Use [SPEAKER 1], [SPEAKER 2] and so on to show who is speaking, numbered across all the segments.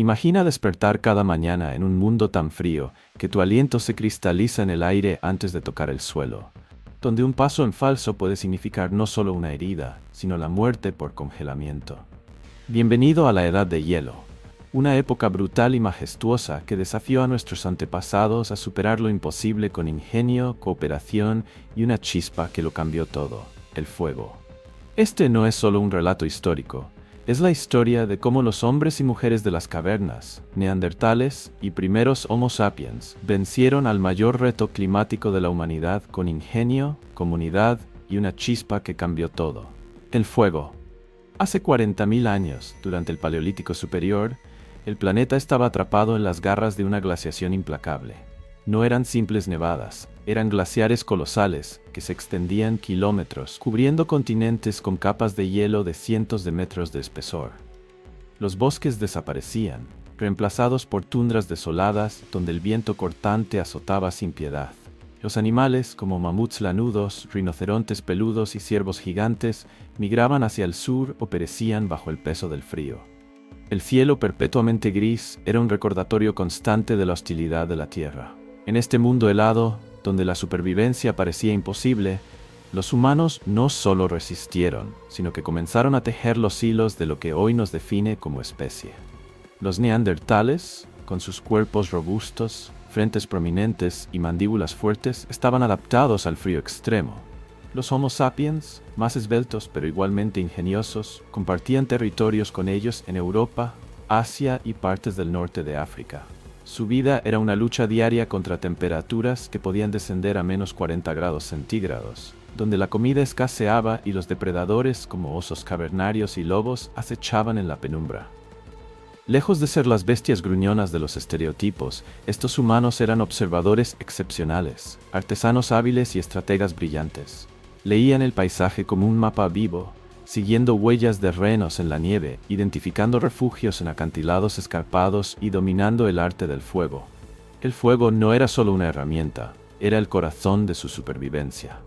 [SPEAKER 1] Imagina despertar cada mañana en un mundo tan frío que tu aliento se cristaliza en el aire antes de tocar el suelo, donde un paso en falso puede significar no solo una herida, sino la muerte por congelamiento. Bienvenido a la Edad de Hielo, una época brutal y majestuosa que desafió a nuestros antepasados a superar lo imposible con ingenio, cooperación y una chispa que lo cambió todo: el fuego. Este no es solo un relato histórico. Es la historia de cómo los hombres y mujeres de las cavernas, neandertales y primeros Homo sapiens vencieron al mayor reto climático de la humanidad con ingenio, comunidad y una chispa que cambió todo: el fuego. Hace 40.000 años, durante el Paleolítico Superior, el planeta estaba atrapado en las garras de una glaciación implacable. No eran simples nevadas, eran glaciares colosales que se extendían kilómetros, cubriendo continentes con capas de hielo de cientos de metros de espesor. Los bosques desaparecían, reemplazados por tundras desoladas donde el viento cortante azotaba sin piedad. Los animales, como mamuts lanudos, rinocerontes peludos y ciervos gigantes, migraban hacia el sur o perecían bajo el peso del frío. El cielo perpetuamente gris era un recordatorio constante de la hostilidad de la tierra. En este mundo helado, donde la supervivencia parecía imposible, los humanos no solo resistieron, sino que comenzaron a tejer los hilos de lo que hoy nos define como especie. Los neandertales, con sus cuerpos robustos, frentes prominentes y mandíbulas fuertes, estaban adaptados al frío extremo. Los Homo sapiens, más esbeltos pero igualmente ingeniosos, compartían territorios con ellos en Europa, Asia y partes del norte de África. Su vida era una lucha diaria contra temperaturas que podían descender a menos 40 grados centígrados, donde la comida escaseaba y los depredadores como osos cavernarios y lobos acechaban en la penumbra. Lejos de ser las bestias gruñonas de los estereotipos, estos humanos eran observadores excepcionales, artesanos hábiles y estrategas brillantes. Leían el paisaje como un mapa vivo, siguiendo huellas de renos en la nieve, identificando refugios en acantilados escarpados y dominando el arte del fuego. El fuego no era solo una herramienta, era el corazón de su supervivencia.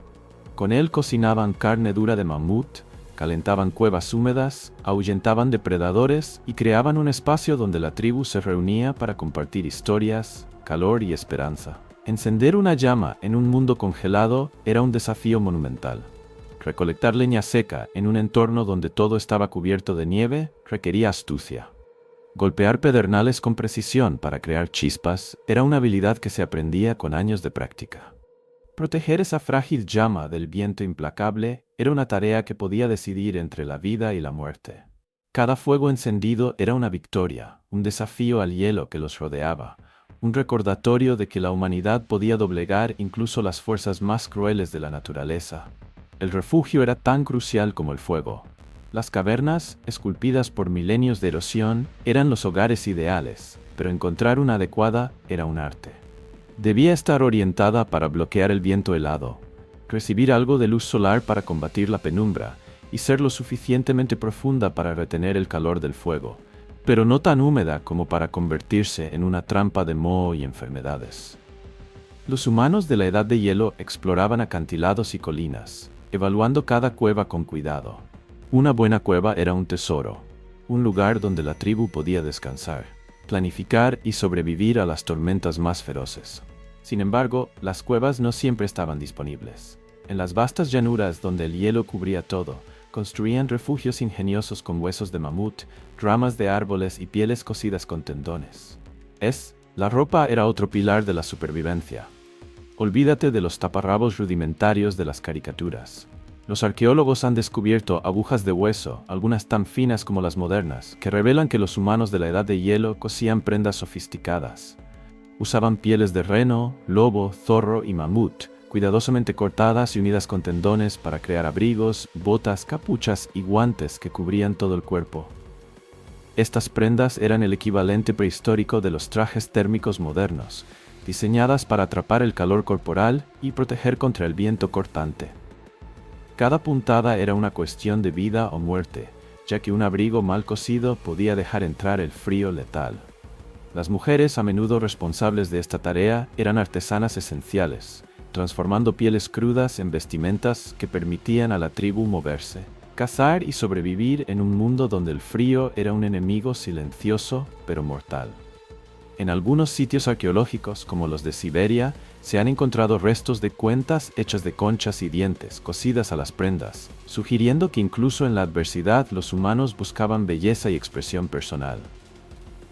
[SPEAKER 1] Con él cocinaban carne dura de mamut, calentaban cuevas húmedas, ahuyentaban depredadores y creaban un espacio donde la tribu se reunía para compartir historias, calor y esperanza. Encender una llama en un mundo congelado era un desafío monumental. Recolectar leña seca en un entorno donde todo estaba cubierto de nieve requería astucia. Golpear pedernales con precisión para crear chispas era una habilidad que se aprendía con años de práctica. Proteger esa frágil llama del viento implacable era una tarea que podía decidir entre la vida y la muerte. Cada fuego encendido era una victoria, un desafío al hielo que los rodeaba, un recordatorio de que la humanidad podía doblegar incluso las fuerzas más crueles de la naturaleza. El refugio era tan crucial como el fuego. Las cavernas, esculpidas por milenios de erosión, eran los hogares ideales, pero encontrar una adecuada era un arte. Debía estar orientada para bloquear el viento helado, recibir algo de luz solar para combatir la penumbra y ser lo suficientemente profunda para retener el calor del fuego, pero no tan húmeda como para convertirse en una trampa de moho y enfermedades. Los humanos de la Edad de Hielo exploraban acantilados y colinas, evaluando cada cueva con cuidado. Una buena cueva era un tesoro, un lugar donde la tribu podía descansar, planificar y sobrevivir a las tormentas más feroces. Sin embargo, las cuevas no siempre estaban disponibles. En las vastas llanuras donde el hielo cubría todo, construían refugios ingeniosos con huesos de mamut, ramas de árboles y pieles cosidas con tendones. La ropa era otro pilar de la supervivencia. Olvídate de los taparrabos rudimentarios de las caricaturas. Los arqueólogos han descubierto agujas de hueso, algunas tan finas como las modernas, que revelan que los humanos de la Edad de Hielo cosían prendas sofisticadas. Usaban pieles de reno, lobo, zorro y mamut, cuidadosamente cortadas y unidas con tendones para crear abrigos, botas, capuchas y guantes que cubrían todo el cuerpo. Estas prendas eran el equivalente prehistórico de los trajes térmicos modernos, diseñadas para atrapar el calor corporal y proteger contra el viento cortante. Cada puntada era una cuestión de vida o muerte, ya que un abrigo mal cosido podía dejar entrar el frío letal. Las mujeres, a menudo responsables de esta tarea, eran artesanas esenciales, transformando pieles crudas en vestimentas que permitían a la tribu moverse, Cazar y sobrevivir en un mundo donde el frío era un enemigo silencioso pero mortal. En algunos sitios arqueológicos, como los de Siberia, se han encontrado restos de cuentas hechas de conchas y dientes, cosidas a las prendas, sugiriendo que incluso en la adversidad los humanos buscaban belleza y expresión personal.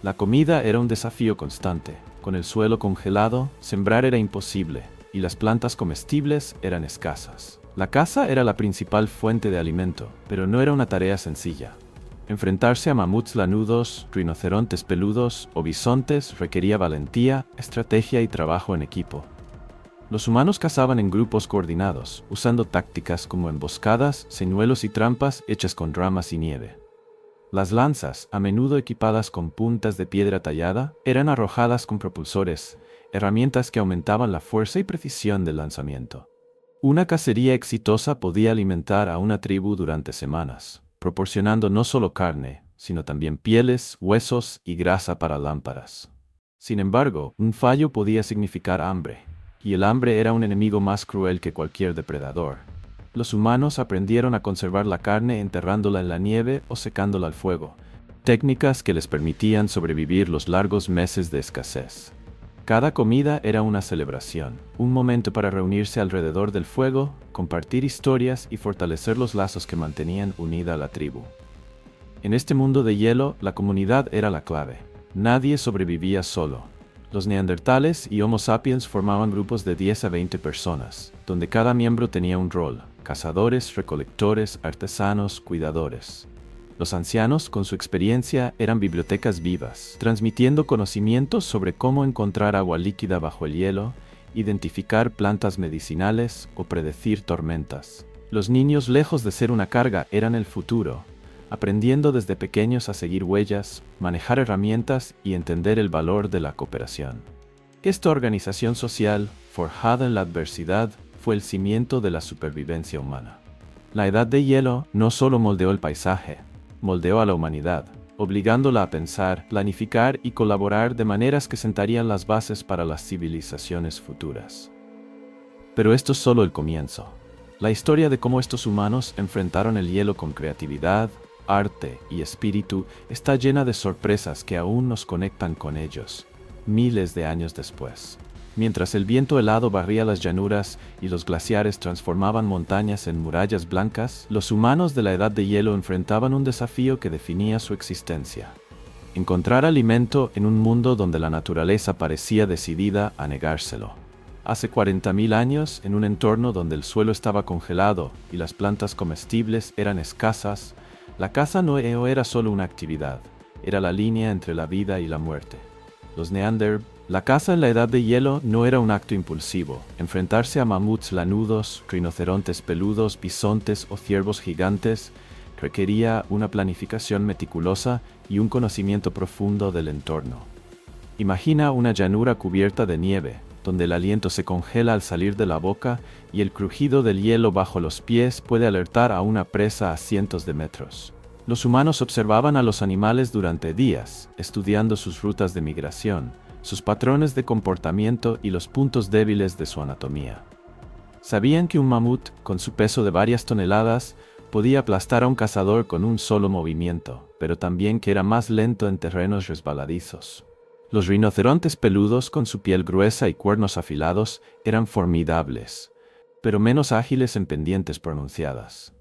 [SPEAKER 1] La comida era un desafío constante. Con el suelo congelado, sembrar era imposible, y las plantas comestibles eran escasas. La caza era la principal fuente de alimento, pero no era una tarea sencilla. Enfrentarse a mamuts lanudos, rinocerontes peludos o bisontes requería valentía, estrategia y trabajo en equipo. Los humanos cazaban en grupos coordinados, usando tácticas como emboscadas, señuelos y trampas hechas con ramas y nieve. Las lanzas, a menudo equipadas con puntas de piedra tallada, eran arrojadas con propulsores, herramientas que aumentaban la fuerza y precisión del lanzamiento. Una cacería exitosa podía alimentar a una tribu durante semanas, proporcionando no solo carne, sino también pieles, huesos y grasa para lámparas. Sin embargo, un fallo podía significar hambre, y el hambre era un enemigo más cruel que cualquier depredador. Los humanos aprendieron a conservar la carne enterrándola en la nieve o secándola al fuego, técnicas que les permitían sobrevivir los largos meses de escasez. Cada comida era una celebración, un momento para reunirse alrededor del fuego, compartir historias y fortalecer los lazos que mantenían unida a la tribu. En este mundo de hielo, la comunidad era la clave. Nadie sobrevivía solo. Los neandertales y Homo sapiens formaban grupos de 10 a 20 personas, donde cada miembro tenía un rol: cazadores, recolectores, artesanos, cuidadores. Los ancianos, con su experiencia, eran bibliotecas vivas, transmitiendo conocimientos sobre cómo encontrar agua líquida bajo el hielo, identificar plantas medicinales o predecir tormentas. Los niños, lejos de ser una carga, eran el futuro, aprendiendo desde pequeños a seguir huellas, manejar herramientas y entender el valor de la cooperación. Esta organización social, forjada en la adversidad, fue el cimiento de la supervivencia humana. La Edad de Hielo no solo moldeó el paisaje, moldeó a la humanidad, obligándola a pensar, planificar y colaborar de maneras que sentarían las bases para las civilizaciones futuras. Pero esto es solo el comienzo. La historia de cómo estos humanos enfrentaron el hielo con creatividad, arte y espíritu está llena de sorpresas que aún nos conectan con ellos, miles de años después. Mientras el viento helado barría las llanuras y los glaciares transformaban montañas en murallas blancas, los humanos de la Edad de Hielo enfrentaban un desafío que definía su existencia: encontrar alimento en un mundo donde la naturaleza parecía decidida a negárselo. Hace 40.000 años, en un entorno donde el suelo estaba congelado y las plantas comestibles eran escasas, la caza no era solo una actividad, era la línea entre la vida y la muerte. La caza en la Edad de Hielo no era un acto impulsivo. Enfrentarse a mamuts lanudos, rinocerontes peludos, bisontes o ciervos gigantes requería una planificación meticulosa y un conocimiento profundo del entorno. Imagina una llanura cubierta de nieve, donde el aliento se congela al salir de la boca y el crujido del hielo bajo los pies puede alertar a una presa a cientos de metros. Los humanos observaban a los animales durante días, estudiando sus rutas de migración, sus patrones de comportamiento y los puntos débiles de su anatomía. Sabían que un mamut, con su peso de varias toneladas, podía aplastar a un cazador con un solo movimiento, pero también que era más lento en terrenos resbaladizos. Los rinocerontes peludos, con su piel gruesa y cuernos afilados, eran formidables, pero menos ágiles en pendientes pronunciadas.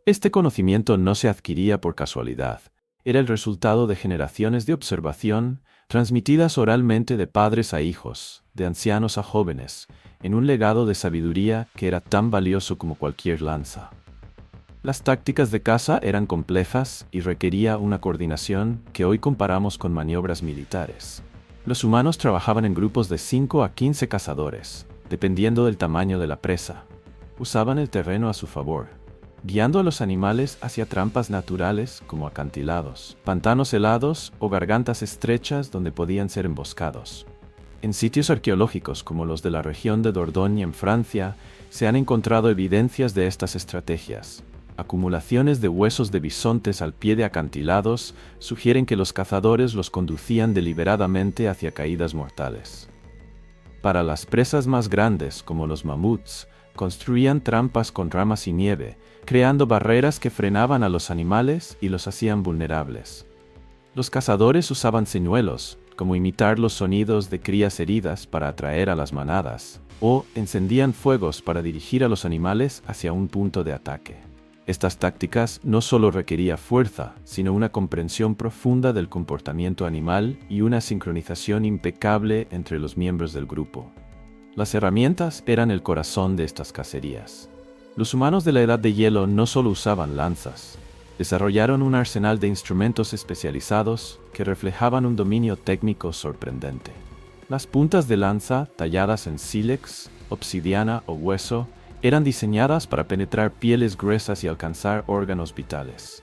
[SPEAKER 1] Este conocimiento no se adquiría por casualidad. Era el resultado de generaciones de observación, transmitidas oralmente de padres a hijos, de ancianos a jóvenes, en un legado de sabiduría que era tan valioso como cualquier lanza. Las tácticas de caza eran complejas y requería una coordinación que hoy comparamos con maniobras militares. Los humanos trabajaban en grupos de 5 a 15 cazadores, dependiendo del tamaño de la presa. Usaban el terreno a su favor, guiando a los animales hacia trampas naturales como acantilados, pantanos helados o gargantas estrechas donde podían ser emboscados. En sitios arqueológicos como los de la región de Dordogne en Francia, se han encontrado evidencias de estas estrategias. Acumulaciones de huesos de bisontes al pie de acantilados sugieren que los cazadores los conducían deliberadamente hacia caídas mortales. Para las presas más grandes, como los mamuts, construían trampas con ramas y nieve, creando barreras que frenaban a los animales y los hacían vulnerables. Los cazadores usaban señuelos, como imitar los sonidos de crías heridas para atraer a las manadas, o encendían fuegos para dirigir a los animales hacia un punto de ataque. Estas tácticas no solo requerían fuerza, sino una comprensión profunda del comportamiento animal y una sincronización impecable entre los miembros del grupo. Las herramientas eran el corazón de estas cacerías. Los humanos de la Edad de Hielo no solo usaban lanzas, desarrollaron un arsenal de instrumentos especializados que reflejaban un dominio técnico sorprendente. Las puntas de lanza, talladas en sílex, obsidiana o hueso, eran diseñadas para penetrar pieles gruesas y alcanzar órganos vitales.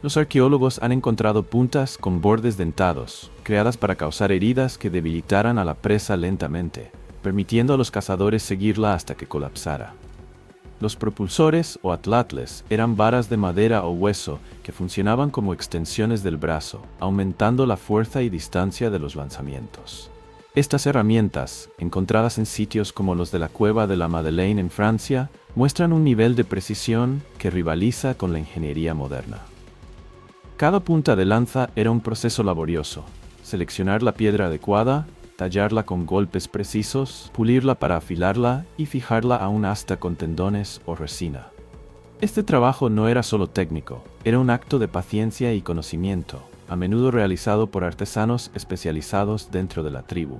[SPEAKER 1] Los arqueólogos han encontrado puntas con bordes dentados, creadas para causar heridas que debilitaran a la presa lentamente, permitiendo a los cazadores seguirla hasta que colapsara. Los propulsores o atlatles eran varas de madera o hueso que funcionaban como extensiones del brazo, aumentando la fuerza y distancia de los lanzamientos. Estas herramientas, encontradas en sitios como los de la Cueva de la Madeleine en Francia, muestran un nivel de precisión que rivaliza con la ingeniería moderna. Cada punta de lanza era un proceso laborioso: seleccionar la piedra adecuada, tallarla con golpes precisos, pulirla para afilarla y fijarla a un asta con tendones o resina. Este trabajo no era solo técnico, era un acto de paciencia y conocimiento, a menudo realizado por artesanos especializados dentro de la tribu.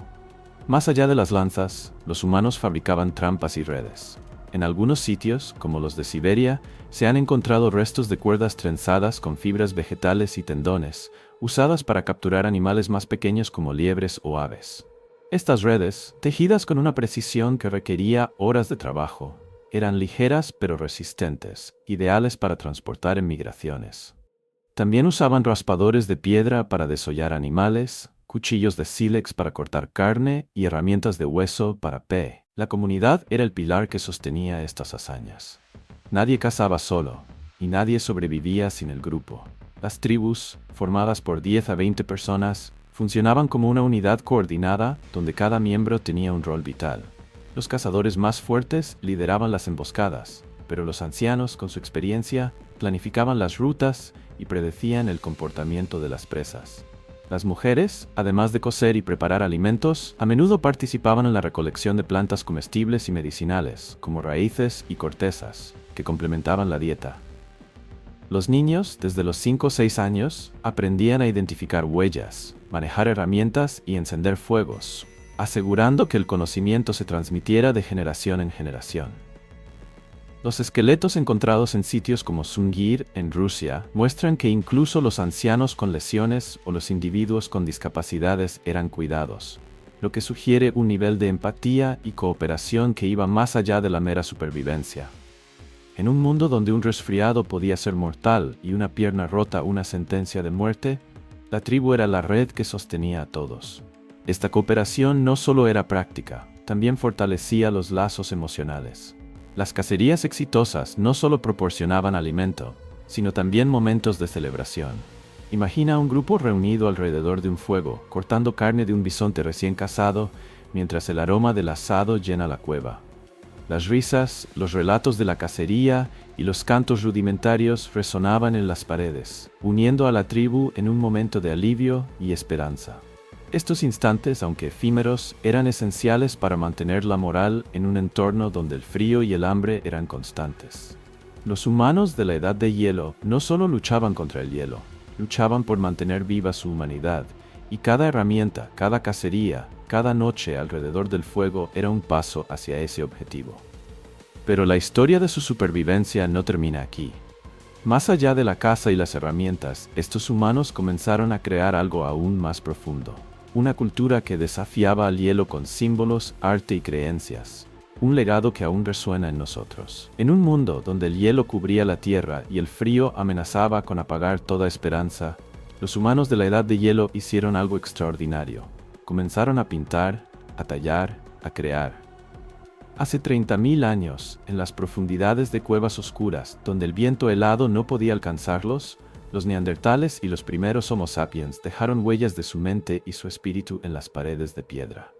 [SPEAKER 1] Más allá de las lanzas, los humanos fabricaban trampas y redes. En algunos sitios, como los de Siberia, se han encontrado restos de cuerdas trenzadas con fibras vegetales y tendones, usadas para capturar animales más pequeños como liebres o aves. Estas redes, tejidas con una precisión que requería horas de trabajo, eran ligeras pero resistentes, ideales para transportar en migraciones. También usaban raspadores de piedra para desollar animales, cuchillos de sílex para cortar carne y herramientas de hueso para pez. La comunidad era el pilar que sostenía estas hazañas. Nadie cazaba solo, y nadie sobrevivía sin el grupo. Las tribus, formadas por 10 a 20 personas, funcionaban como una unidad coordinada donde cada miembro tenía un rol vital. Los cazadores más fuertes lideraban las emboscadas, pero los ancianos, con su experiencia, planificaban las rutas y predecían el comportamiento de las presas. Las mujeres, además de cocer y preparar alimentos, a menudo participaban en la recolección de plantas comestibles y medicinales, como raíces y cortezas, que complementaban la dieta. Los niños, desde los 5 o 6 años, aprendían a identificar huellas, manejar herramientas y encender fuegos, asegurando que el conocimiento se transmitiera de generación en generación. Los esqueletos encontrados en sitios como Sungir, en Rusia, muestran que incluso los ancianos con lesiones o los individuos con discapacidades eran cuidados, lo que sugiere un nivel de empatía y cooperación que iba más allá de la mera supervivencia. En un mundo donde un resfriado podía ser mortal y una pierna rota una sentencia de muerte, la tribu era la red que sostenía a todos. Esta cooperación no solo era práctica, también fortalecía los lazos emocionales. Las cacerías exitosas no solo proporcionaban alimento, sino también momentos de celebración. Imagina a un grupo reunido alrededor de un fuego, cortando carne de un bisonte recién cazado, mientras el aroma del asado llena la cueva. Las risas, los relatos de la cacería y los cantos rudimentarios resonaban en las paredes, uniendo a la tribu en un momento de alivio y esperanza. Estos instantes, aunque efímeros, eran esenciales para mantener la moral en un entorno donde el frío y el hambre eran constantes. Los humanos de la Edad de Hielo no solo luchaban contra el hielo, luchaban por mantener viva su humanidad, y cada herramienta, cada cacería, cada noche alrededor del fuego era un paso hacia ese objetivo. Pero la historia de su supervivencia no termina aquí. Más allá de la caza y las herramientas, estos humanos comenzaron a crear algo aún más profundo. Una cultura que desafiaba al hielo con símbolos, arte y creencias. Un legado que aún resuena en nosotros. En un mundo donde el hielo cubría la tierra y el frío amenazaba con apagar toda esperanza, los humanos de la Edad de Hielo hicieron algo extraordinario. Comenzaron a pintar, a tallar, a crear. Hace 30.000 años, en las profundidades de cuevas oscuras, donde el viento helado no podía alcanzarlos, los neandertales y los primeros Homo sapiens dejaron huellas de su mente y su espíritu en las paredes de piedra.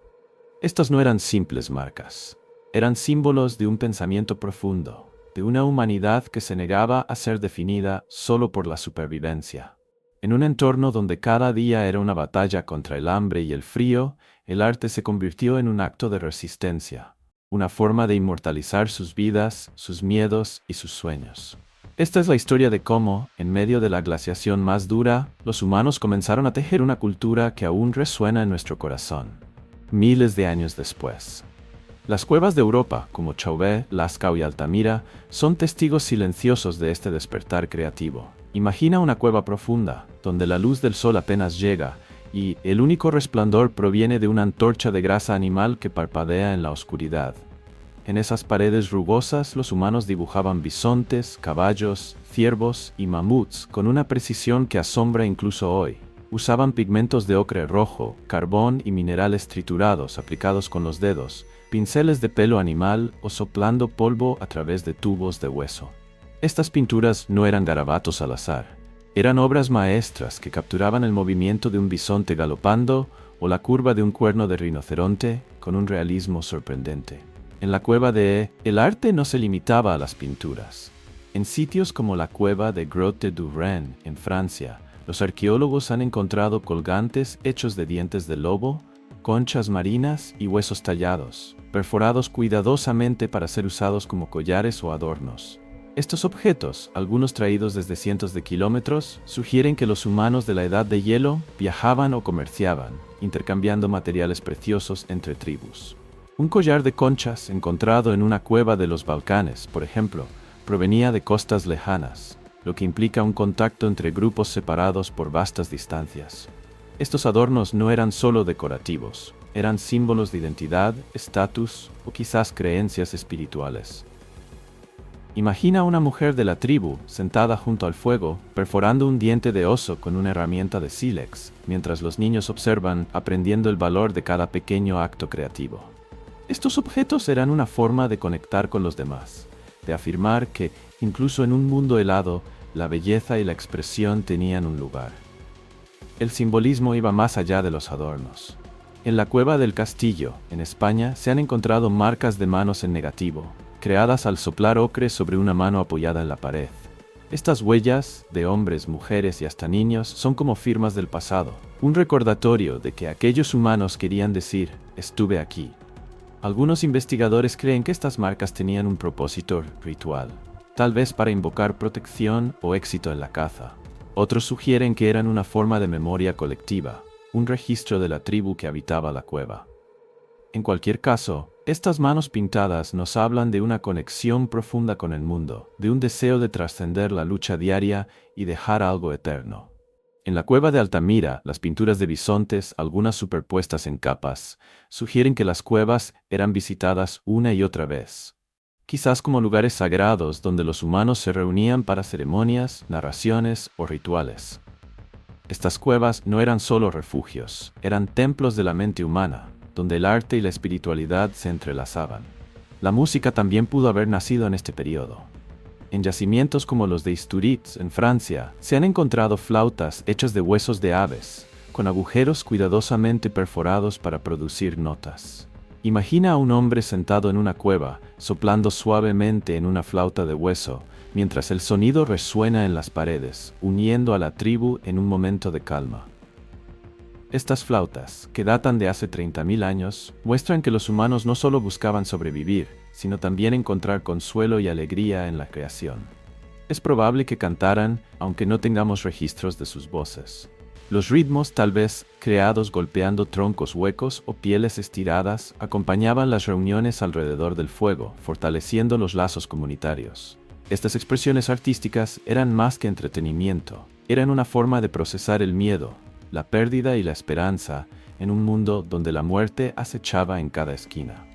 [SPEAKER 1] Estas no eran simples marcas. eran símbolos de un pensamiento profundo, de una humanidad que se negaba a ser definida solo por la supervivencia. En un entorno donde cada día era una batalla contra el hambre y el frío, el arte se convirtió en un acto de resistencia, una forma de inmortalizar sus vidas, sus miedos y sus sueños. Esta es la historia de cómo, en medio de la glaciación más dura, los humanos comenzaron a tejer una cultura que aún resuena en nuestro corazón, miles de años después. Las cuevas de Europa, como Chauvet, Lascaux y Altamira, son testigos silenciosos de este despertar creativo. Imagina una cueva profunda, donde la luz del sol apenas llega, y el único resplandor proviene de una antorcha de grasa animal que parpadea en la oscuridad. En esas paredes rugosas los humanos dibujaban bisontes, caballos, ciervos y mamuts con una precisión que asombra incluso hoy. Usaban pigmentos de ocre rojo, carbón y minerales triturados aplicados con los dedos, pinceles de pelo animal o soplando polvo a través de tubos de hueso. Estas pinturas no eran garabatos al azar. Eran obras maestras que capturaban el movimiento de un bisonte galopando o la curva de un cuerno de rinoceronte con un realismo sorprendente. En la cueva de el arte no se limitaba a las pinturas. En sitios como la cueva de Grotte du Rhin, en Francia, los arqueólogos han encontrado colgantes hechos de dientes de lobo, conchas marinas y huesos tallados, perforados cuidadosamente para ser usados como collares o adornos. Estos objetos, algunos traídos desde cientos de kilómetros, sugieren que los humanos de la Edad de Hielo viajaban o comerciaban, intercambiando materiales preciosos entre tribus. Un collar de conchas encontrado en una cueva de los Balcanes, por ejemplo, provenía de costas lejanas, lo que implica un contacto entre grupos separados por vastas distancias. Estos adornos no eran solo decorativos, eran símbolos de identidad, estatus o quizás creencias espirituales. Imagina a una mujer de la tribu sentada junto al fuego, perforando un diente de oso con una herramienta de sílex, mientras los niños observan, aprendiendo el valor de cada pequeño acto creativo. Estos objetos eran una forma de conectar con los demás, de afirmar que, incluso en un mundo helado, la belleza y la expresión tenían un lugar. El simbolismo iba más allá de los adornos. En la cueva del Castillo, en España, se han encontrado marcas de manos en negativo, creadas al soplar ocre sobre una mano apoyada en la pared. Estas huellas, de hombres, mujeres y hasta niños, son como firmas del pasado, un recordatorio de que aquellos humanos querían decir, estuve aquí. Algunos investigadores creen que estas marcas tenían un propósito ritual, tal vez para invocar protección o éxito en la caza. Otros sugieren que eran una forma de memoria colectiva, un registro de la tribu que habitaba la cueva. En cualquier caso, estas manos pintadas nos hablan de una conexión profunda con el mundo, de un deseo de trascender la lucha diaria y dejar algo eterno. En la cueva de Altamira, las pinturas de bisontes, algunas superpuestas en capas, sugieren que las cuevas eran visitadas una y otra vez. Quizás como lugares sagrados donde los humanos se reunían para ceremonias, narraciones o rituales. Estas cuevas no eran solo refugios, eran templos de la mente humana, donde el arte y la espiritualidad se entrelazaban. La música también pudo haber nacido en este periodo. En yacimientos como los de Isturiz, en Francia, se han encontrado flautas hechas de huesos de aves, con agujeros cuidadosamente perforados para producir notas. Imagina a un hombre sentado en una cueva, soplando suavemente en una flauta de hueso, mientras el sonido resuena en las paredes, uniendo a la tribu en un momento de calma. Estas flautas, que datan de hace 30.000 años, muestran que los humanos no solo buscaban sobrevivir, sino también encontrar consuelo y alegría en la creación. Es probable que cantaran, aunque no tengamos registros de sus voces. Los ritmos, tal vez creados golpeando troncos huecos o pieles estiradas, acompañaban las reuniones alrededor del fuego, fortaleciendo los lazos comunitarios. Estas expresiones artísticas eran más que entretenimiento, eran una forma de procesar el miedo, la pérdida y la esperanza en un mundo donde la muerte acechaba en cada esquina.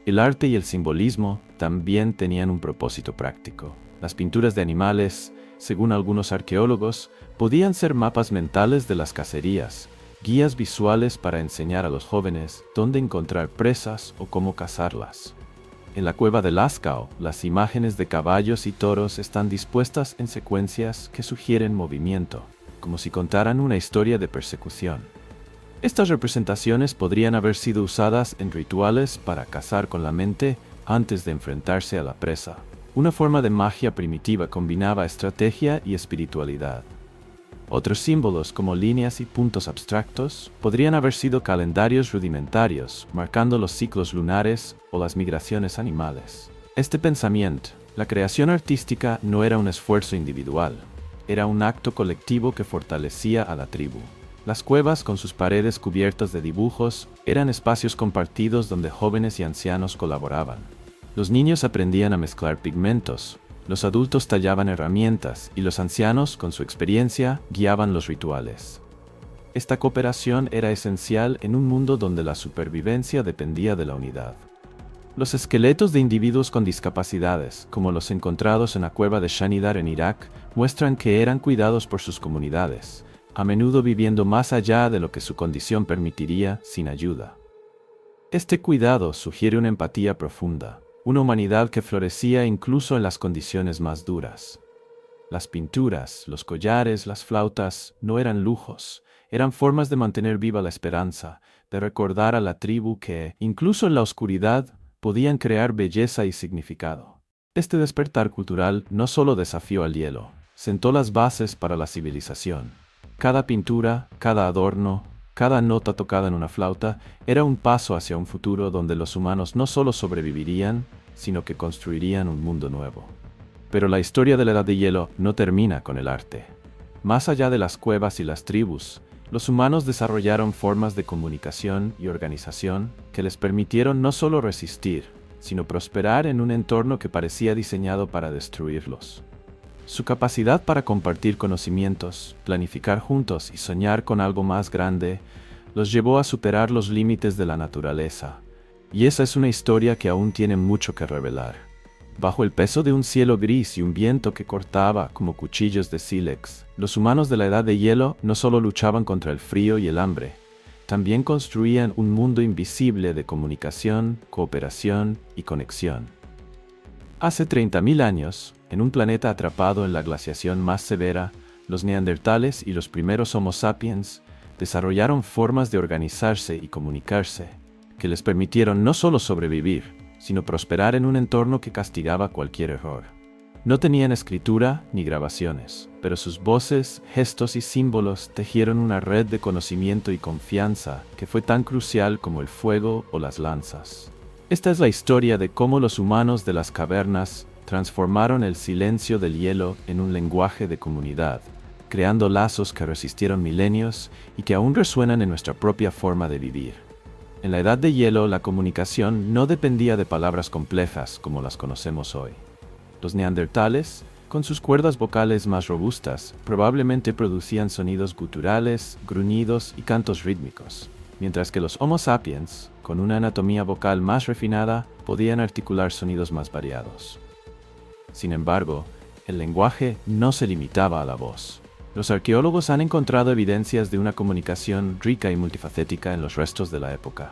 [SPEAKER 1] El arte y el simbolismo también tenían un propósito práctico. Las pinturas de animales, según algunos arqueólogos, podían ser mapas mentales de las cacerías, guías visuales para enseñar a los jóvenes dónde encontrar presas o cómo cazarlas. En la cueva de Lascaux, las imágenes de caballos y toros están dispuestas en secuencias que sugieren movimiento, como si contaran una historia de persecución. Estas representaciones podrían haber sido usadas en rituales para cazar con la mente, antes de enfrentarse a la presa. Una forma de magia primitiva combinaba estrategia y espiritualidad. Otros símbolos, como líneas y puntos abstractos, podrían haber sido calendarios rudimentarios, marcando los ciclos lunares o las migraciones animales. Este pensamiento, la creación artística, no era un esfuerzo individual, era un acto colectivo que fortalecía a la tribu. Las cuevas, con sus paredes cubiertas de dibujos, eran espacios compartidos donde jóvenes y ancianos colaboraban. Los niños aprendían a mezclar pigmentos, los adultos tallaban herramientas y los ancianos, con su experiencia, guiaban los rituales. Esta cooperación era esencial en un mundo donde la supervivencia dependía de la unidad. Los esqueletos de individuos con discapacidades, como los encontrados en la cueva de Shanidar en Irak, muestran que eran cuidados por sus comunidades, a menudo viviendo más allá de lo que su condición permitiría sin ayuda. Este cuidado sugiere una empatía profunda, una humanidad que florecía incluso en las condiciones más duras. Las pinturas, los collares, las flautas no eran lujos, eran formas de mantener viva la esperanza, de recordar a la tribu que, incluso en la oscuridad, podían crear belleza y significado. Este despertar cultural no solo desafió al hielo, sentó las bases para la civilización. Cada pintura, cada adorno, cada nota tocada en una flauta era un paso hacia un futuro donde los humanos no solo sobrevivirían, sino que construirían un mundo nuevo. Pero la historia de la Edad de Hielo no termina con el arte. Más allá de las cuevas y las tribus, los humanos desarrollaron formas de comunicación y organización que les permitieron no solo resistir, sino prosperar en un entorno que parecía diseñado para destruirlos. Su capacidad para compartir conocimientos, planificar juntos y soñar con algo más grande los llevó a superar los límites de la naturaleza. Y esa es una historia que aún tiene mucho que revelar. Bajo el peso de un cielo gris y un viento que cortaba como cuchillos de sílex, los humanos de la Edad de Hielo no solo luchaban contra el frío y el hambre, también construían un mundo invisible de comunicación, cooperación y conexión. Hace 30.000 años, en un planeta atrapado en la glaciación más severa, los neandertales y los primeros Homo sapiens desarrollaron formas de organizarse y comunicarse que les permitieron no solo sobrevivir, sino prosperar en un entorno que castigaba cualquier error. No tenían escritura ni grabaciones, pero sus voces, gestos y símbolos tejieron una red de conocimiento y confianza que fue tan crucial como el fuego o las lanzas. Esta es la historia de cómo los humanos de las cavernas transformaron el silencio del hielo en un lenguaje de comunidad, creando lazos que resistieron milenios y que aún resuenan en nuestra propia forma de vivir. En la Edad de Hielo, la comunicación no dependía de palabras complejas como las conocemos hoy. Los neandertales, con sus cuerdas vocales más robustas, probablemente producían sonidos guturales, gruñidos y cantos rítmicos, mientras que los Homo sapiens, con una anatomía vocal más refinada, podían articular sonidos más variados. Sin embargo, el lenguaje no se limitaba a la voz. Los arqueólogos han encontrado evidencias de una comunicación rica y multifacética en los restos de la época.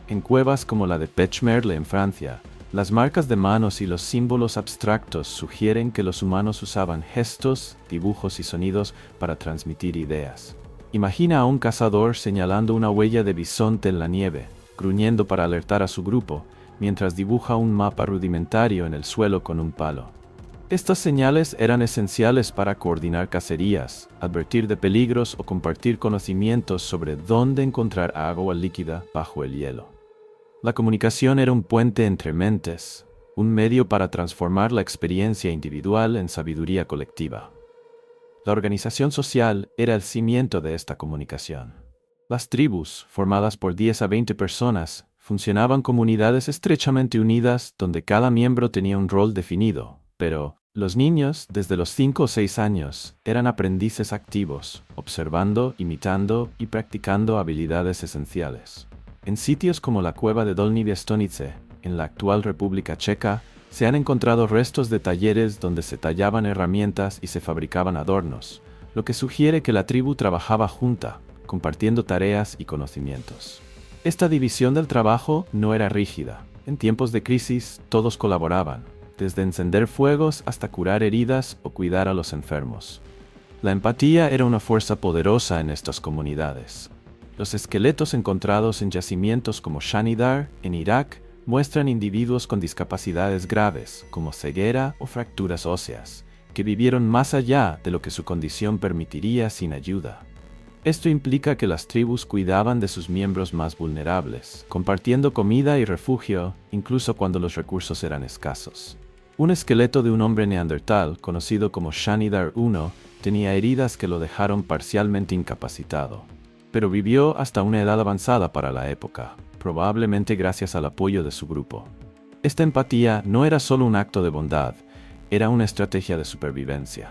[SPEAKER 1] En cuevas como la de Pechmerle en Francia, las marcas de manos y los símbolos abstractos sugieren que los humanos usaban gestos, dibujos y sonidos para transmitir ideas. Imagina a un cazador señalando una huella de bisonte en la nieve, gruñendo para alertar a su grupo, mientras dibuja un mapa rudimentario en el suelo con un palo. Estas señales eran esenciales para coordinar cacerías, advertir de peligros o compartir conocimientos sobre dónde encontrar agua líquida bajo el hielo. La comunicación era un puente entre mentes, un medio para transformar la experiencia individual en sabiduría colectiva. La organización social era el cimiento de esta comunicación. Las tribus, formadas por 10 a 20 personas, funcionaban como unidades estrechamente unidas donde cada miembro tenía un rol definido, pero los niños, desde los 5 o 6 años, eran aprendices activos, observando, imitando y practicando habilidades esenciales. En sitios como la cueva de Dolní Věstonice, en la actual República Checa, se han encontrado restos de talleres donde se tallaban herramientas y se fabricaban adornos, lo que sugiere que la tribu trabajaba junta, compartiendo tareas y conocimientos. Esta división del trabajo no era rígida. En tiempos de crisis, todos colaboraban, desde encender fuegos hasta curar heridas o cuidar a los enfermos. La empatía era una fuerza poderosa en estas comunidades. Los esqueletos encontrados en yacimientos como Shanidar, en Irak, muestran individuos con discapacidades graves, como ceguera o fracturas óseas, que vivieron más allá de lo que su condición permitiría sin ayuda. Esto implica que las tribus cuidaban de sus miembros más vulnerables, compartiendo comida y refugio, incluso cuando los recursos eran escasos. Un esqueleto de un hombre neandertal, conocido como Shanidar I, tenía heridas que lo dejaron parcialmente incapacitado, pero vivió hasta una edad avanzada para la época, probablemente gracias al apoyo de su grupo. Esta empatía no era solo un acto de bondad, era una estrategia de supervivencia.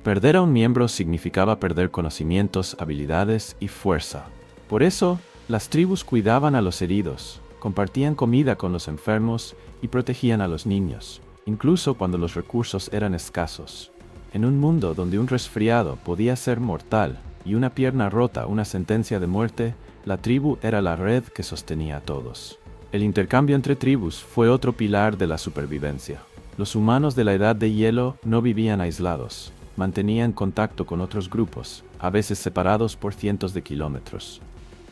[SPEAKER 1] Perder a un miembro significaba perder conocimientos, habilidades y fuerza. Por eso, las tribus cuidaban a los heridos, compartían comida con los enfermos y protegían a los niños, incluso cuando los recursos eran escasos. En un mundo donde un resfriado podía ser mortal y una pierna rota una sentencia de muerte, la tribu era la red que sostenía a todos. El intercambio entre tribus fue otro pilar de la supervivencia. Los humanos de la Edad de Hielo no vivían aislados, mantenían contacto con otros grupos, a veces separados por cientos de kilómetros.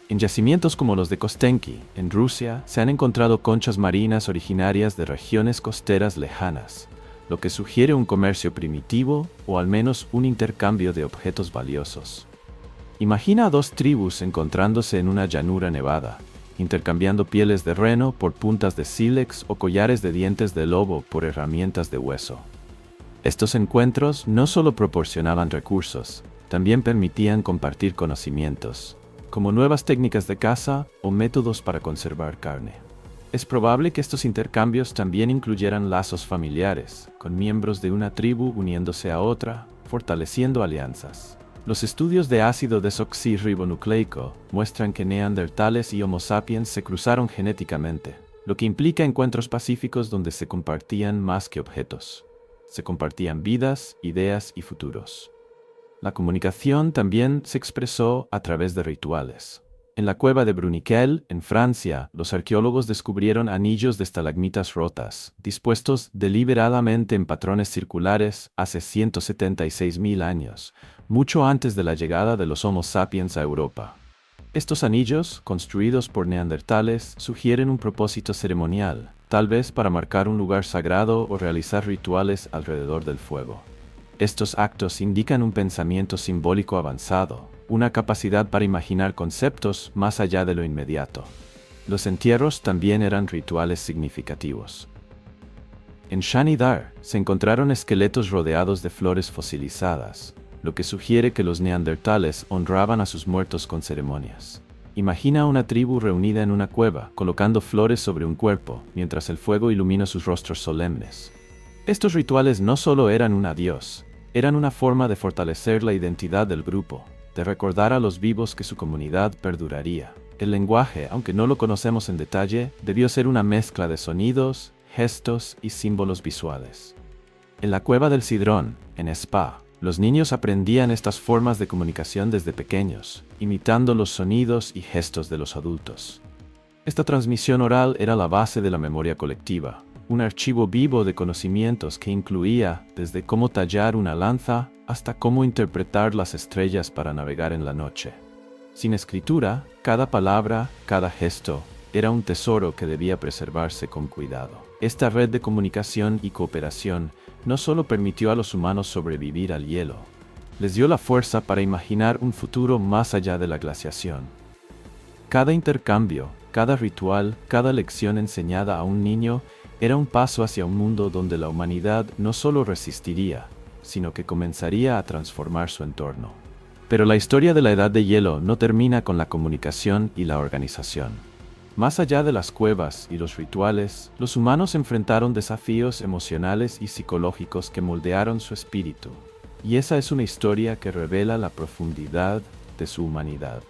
[SPEAKER 1] En yacimientos como los de Kostenki, en Rusia, se han encontrado conchas marinas originarias de regiones costeras lejanas, lo que sugiere un comercio primitivo o al menos un intercambio de objetos valiosos. Imagina a dos tribus encontrándose en una llanura nevada, intercambiando pieles de reno por puntas de sílex o collares de dientes de lobo por herramientas de hueso. Estos encuentros no solo proporcionaban recursos, también permitían compartir conocimientos, como nuevas técnicas de caza o métodos para conservar carne. Es probable que estos intercambios también incluyeran lazos familiares, con miembros de una tribu uniéndose a otra, fortaleciendo alianzas. Los estudios de ácido desoxirribonucleico muestran que neandertales y Homo sapiens se cruzaron genéticamente, lo que implica encuentros pacíficos donde se compartían más que objetos. Se compartían vidas, ideas y futuros. La comunicación también se expresó a través de rituales. En la cueva de Bruniquel, en Francia, los arqueólogos descubrieron anillos de estalagmitas rotas, dispuestos deliberadamente en patrones circulares hace 176.000 años, mucho antes de la llegada de los Homo sapiens a Europa. Estos anillos, construidos por neandertales, sugieren un propósito ceremonial, tal vez para marcar un lugar sagrado o realizar rituales alrededor del fuego. Estos actos indican un pensamiento simbólico avanzado, una capacidad para imaginar conceptos más allá de lo inmediato. Los entierros también eran rituales significativos. En Shanidar se encontraron esqueletos rodeados de flores fosilizadas, lo que sugiere que los neandertales honraban a sus muertos con ceremonias. Imagina a una tribu reunida en una cueva, colocando flores sobre un cuerpo, mientras el fuego ilumina sus rostros solemnes. Estos rituales no solo eran un adiós, eran una forma de fortalecer la identidad del grupo, de recordar a los vivos que su comunidad perduraría. El lenguaje, aunque no lo conocemos en detalle, debió ser una mezcla de sonidos, gestos y símbolos visuales. En la cueva del Sidrón, en Spa, los niños aprendían estas formas de comunicación desde pequeños, imitando los sonidos y gestos de los adultos. Esta transmisión oral era la base de la memoria colectiva, un archivo vivo de conocimientos que incluía desde cómo tallar una lanza hasta cómo interpretar las estrellas para navegar en la noche. Sin escritura, cada palabra, cada gesto, era un tesoro que debía preservarse con cuidado. Esta red de comunicación y cooperación no solo permitió a los humanos sobrevivir al hielo, les dio la fuerza para imaginar un futuro más allá de la glaciación. Cada intercambio, cada ritual, cada lección enseñada a un niño era un paso hacia un mundo donde la humanidad no solo resistiría, sino que comenzaría a transformar su entorno. Pero la historia de la Edad de Hielo no termina con la comunicación y la organización. Más allá de las cuevas y los rituales, los humanos enfrentaron desafíos emocionales y psicológicos que moldearon su espíritu. Y esa es una historia que revela la profundidad de su humanidad.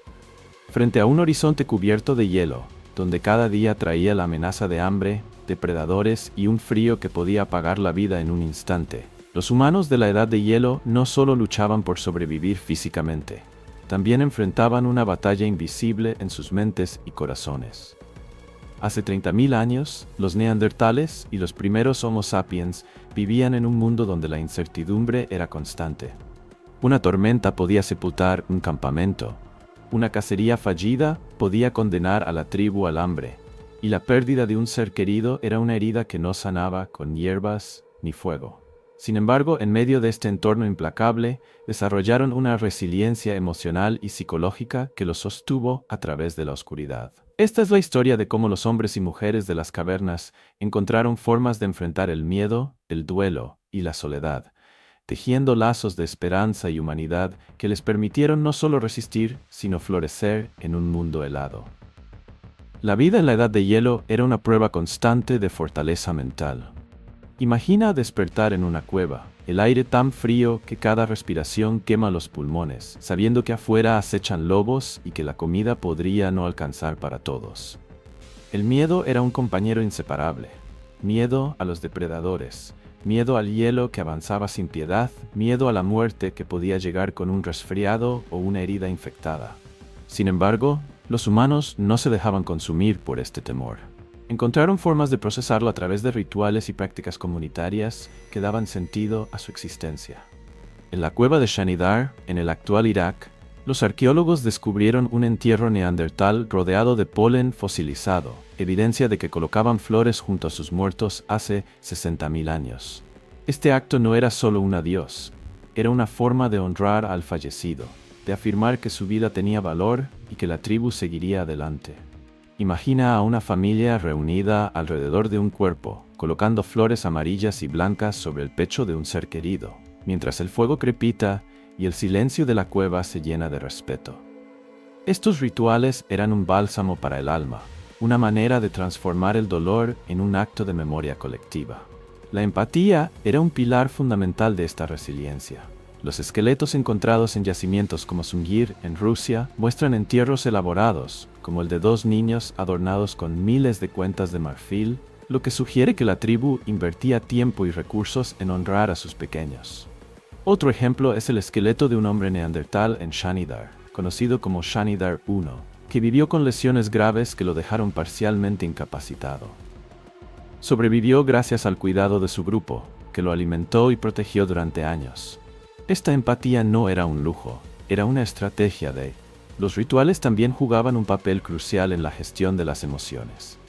[SPEAKER 1] Frente a un horizonte cubierto de hielo, donde cada día traía la amenaza de hambre, depredadores y un frío que podía apagar la vida en un instante, los humanos de la Edad de Hielo no solo luchaban por sobrevivir físicamente, también enfrentaban una batalla invisible en sus mentes y corazones. Hace 30.000 años, los neandertales y los primeros Homo sapiens vivían en un mundo donde la incertidumbre era constante. Una tormenta podía sepultar un campamento, una cacería fallida podía condenar a la tribu al hambre, y la pérdida de un ser querido era una herida que no sanaba con hierbas ni fuego. Sin embargo, en medio de este entorno implacable, desarrollaron una resiliencia emocional y psicológica que los sostuvo a través de la oscuridad. Esta es la historia de cómo los hombres y mujeres de las cavernas encontraron formas de enfrentar el miedo, el duelo y la soledad, tejiendo lazos de esperanza y humanidad que les permitieron no solo resistir, sino florecer en un mundo helado. La vida en la Edad de Hielo era una prueba constante de fortaleza mental. Imagina despertar en una cueva, el aire tan frío que cada respiración quema los pulmones, sabiendo que afuera acechan lobos y que la comida podría no alcanzar para todos. El miedo era un compañero inseparable. Miedo a los depredadores, miedo al hielo que avanzaba sin piedad, miedo a la muerte que podía llegar con un resfriado o una herida infectada. Sin embargo, los humanos no se dejaban consumir por este temor. Encontraron formas de procesarlo a través de rituales y prácticas comunitarias que daban sentido a su existencia. En la cueva de Shanidar, en el actual Irak, los arqueólogos descubrieron un entierro neandertal rodeado de polen fosilizado, evidencia de que colocaban flores junto a sus muertos hace 60.000 años. Este acto no era solo un adiós, era una forma de honrar al fallecido, de afirmar que su vida tenía valor y que la tribu seguiría adelante. Imagina a una familia reunida alrededor de un cuerpo, colocando flores amarillas y blancas sobre el pecho de un ser querido, mientras el fuego crepita y el silencio de la cueva se llena de respeto. Estos rituales eran un bálsamo para el alma, una manera de transformar el dolor en un acto de memoria colectiva. La empatía era un pilar fundamental de esta resiliencia. Los esqueletos encontrados en yacimientos como Sungir, en Rusia, muestran entierros elaborados, como el de 2 niños adornados con miles de cuentas de marfil, lo que sugiere que la tribu invertía tiempo y recursos en honrar a sus pequeños. Otro ejemplo es el esqueleto de un hombre neandertal en Shanidar, conocido como Shanidar I, que vivió con lesiones graves que lo dejaron parcialmente incapacitado. Sobrevivió gracias al cuidado de su grupo, que lo alimentó y protegió durante años. Esta empatía no era un lujo, era una estrategia de... Los rituales también jugaban un papel crucial en la gestión de las emociones.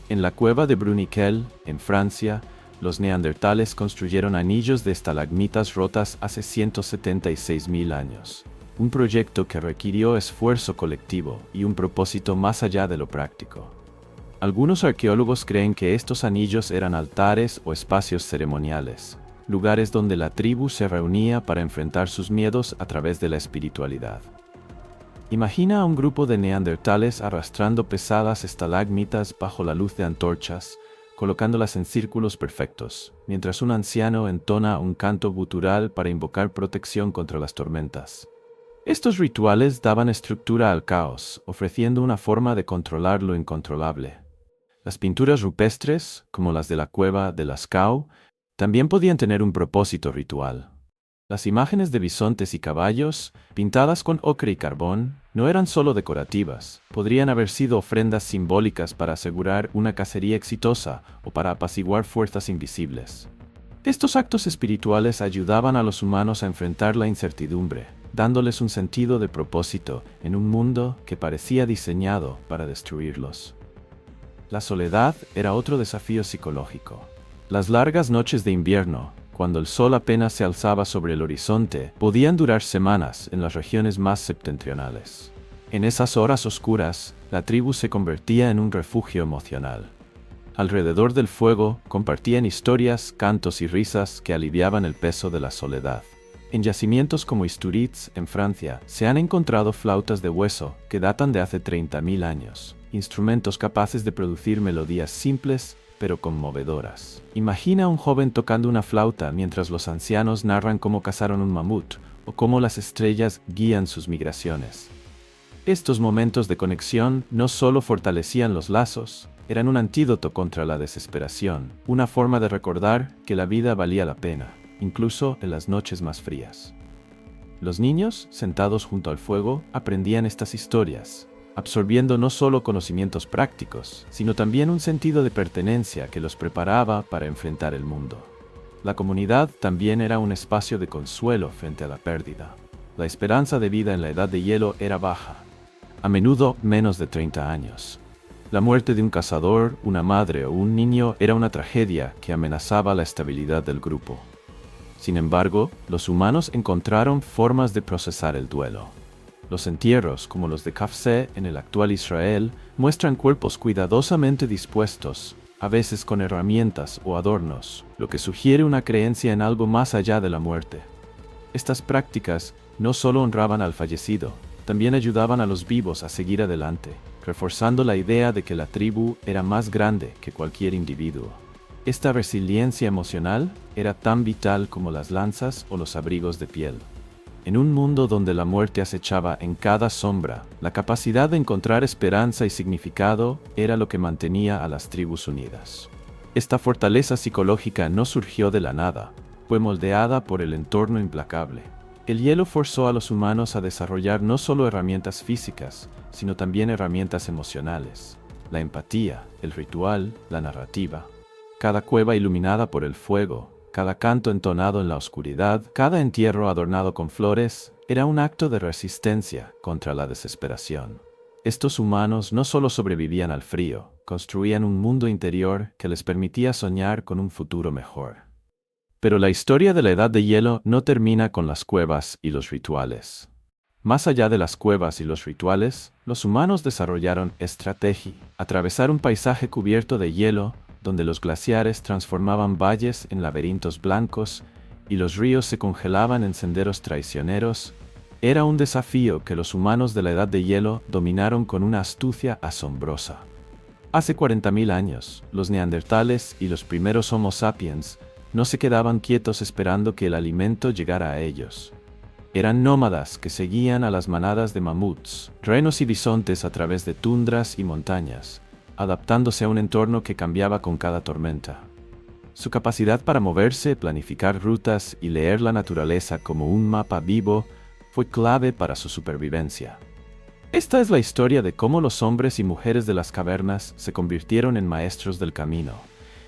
[SPEAKER 1] En la cueva de Bruniquel, en Francia, los neandertales construyeron anillos de estalagmitas rotas hace 176.000 años. Un proyecto que requirió esfuerzo colectivo y un propósito más allá de lo práctico. Algunos arqueólogos creen que estos anillos eran altares o espacios ceremoniales, lugares donde la tribu se reunía para enfrentar sus miedos a través de la espiritualidad. Imagina a un grupo de neandertales arrastrando pesadas estalagmitas bajo la luz de antorchas, colocándolas en círculos perfectos, mientras un anciano entona un canto gutural para invocar protección contra las tormentas. Estos rituales daban estructura al caos, ofreciendo una forma de controlar lo incontrolable. Las pinturas rupestres, como las de la cueva de Lascaux, también podían tener un propósito ritual. Las imágenes de bisontes y caballos, pintadas con ocre y carbón, no eran solo decorativas, podrían haber sido ofrendas simbólicas para asegurar una cacería exitosa o para apaciguar fuerzas invisibles. Estos actos espirituales ayudaban a los humanos a enfrentar la incertidumbre, dándoles un sentido de propósito en un mundo que parecía diseñado para destruirlos. La soledad era otro desafío psicológico. Las largas noches de invierno, cuando el sol apenas se alzaba sobre el horizonte, podían durar semanas en las regiones más septentrionales. En esas horas oscuras, la tribu se convertía en un refugio emocional. Alrededor del fuego compartían historias, cantos y risas que aliviaban el peso de la soledad. En yacimientos como Isturiz, en Francia, se han encontrado flautas de hueso que datan de hace 30.000 años, instrumentos capaces de producir melodías simples pero conmovedoras. Imagina a un joven tocando una flauta mientras los ancianos narran cómo cazaron un mamut o cómo las estrellas guían sus migraciones. Estos momentos de conexión no solo fortalecían los lazos, eran un antídoto contra la desesperación, una forma de recordar que la vida valía la pena, incluso en las noches más frías. Los niños, sentados junto al fuego, aprendían estas historias, absorbiendo no solo conocimientos prácticos, sino también un sentido de pertenencia que los preparaba para enfrentar el mundo. La comunidad también era un espacio de consuelo frente a la pérdida. La esperanza de vida en la Edad de Hielo era baja, a menudo menos de 30 años. La muerte de un cazador, una madre o un niño era una tragedia que amenazaba la estabilidad del grupo. Sin embargo, los humanos encontraron formas de procesar el duelo. Los entierros, como los de Kafse en el actual Israel, muestran cuerpos cuidadosamente dispuestos, a veces con herramientas o adornos, lo que sugiere una creencia en algo más allá de la muerte. Estas prácticas no solo honraban al fallecido, también ayudaban a los vivos a seguir adelante, reforzando la idea de que la tribu era más grande que cualquier individuo. Esta resiliencia emocional era tan vital como las lanzas o los abrigos de piel. En un mundo donde la muerte acechaba en cada sombra, la capacidad de encontrar esperanza y significado era lo que mantenía a las tribus unidas. Esta fortaleza psicológica no surgió de la nada, fue moldeada por el entorno implacable. El hielo forzó a los humanos a desarrollar no solo herramientas físicas, sino también herramientas emocionales. La empatía, el ritual, la narrativa. Cada cueva iluminada por el fuego, cada canto entonado en la oscuridad, cada entierro adornado con flores, era un acto de resistencia contra la desesperación. Estos humanos no solo sobrevivían al frío, construían un mundo interior que les permitía soñar con un futuro mejor. Pero la historia de la Edad de Hielo no termina con las cuevas y los rituales. Más allá de las cuevas y los rituales, los humanos desarrollaron estrategia. Atravesar un paisaje cubierto de hielo, donde los glaciares transformaban valles en laberintos blancos y los ríos se congelaban en senderos traicioneros, era un desafío que los humanos de la Edad de Hielo dominaron con una astucia asombrosa. Hace 40.000 años, los neandertales y los primeros Homo sapiens no se quedaban quietos esperando que el alimento llegara a ellos. Eran nómadas que seguían a las manadas de mamuts, renos y bisontes a través de tundras y montañas, adaptándose a un entorno que cambiaba con cada tormenta. Su capacidad para moverse, planificar rutas y leer la naturaleza como un mapa vivo fue clave para su supervivencia. Esta es la historia de cómo los hombres y mujeres de las cavernas se convirtieron en maestros del camino,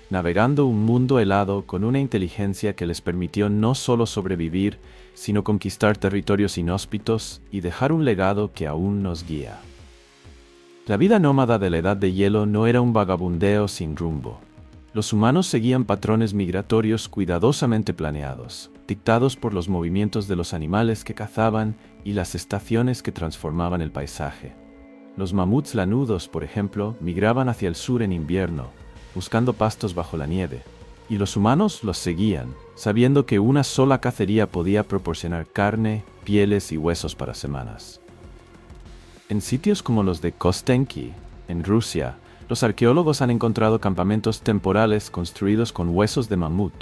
[SPEAKER 1] navegando un mundo helado con una inteligencia que les permitió no solo sobrevivir, sino conquistar territorios inhóspitos y dejar un legado que aún nos guía. La vida nómada de la Edad de Hielo no era un vagabundeo sin rumbo. Los humanos seguían patrones migratorios cuidadosamente planeados, dictados por los movimientos de los animales que cazaban y las estaciones que transformaban el paisaje. Los mamuts lanudos, por ejemplo, migraban hacia el sur en invierno, buscando pastos bajo la nieve, y los humanos los seguían, sabiendo que una sola cacería podía proporcionar carne, pieles y huesos para semanas. En sitios como los de Kostenki, en Rusia, los arqueólogos han encontrado campamentos temporales construidos con huesos de mamut,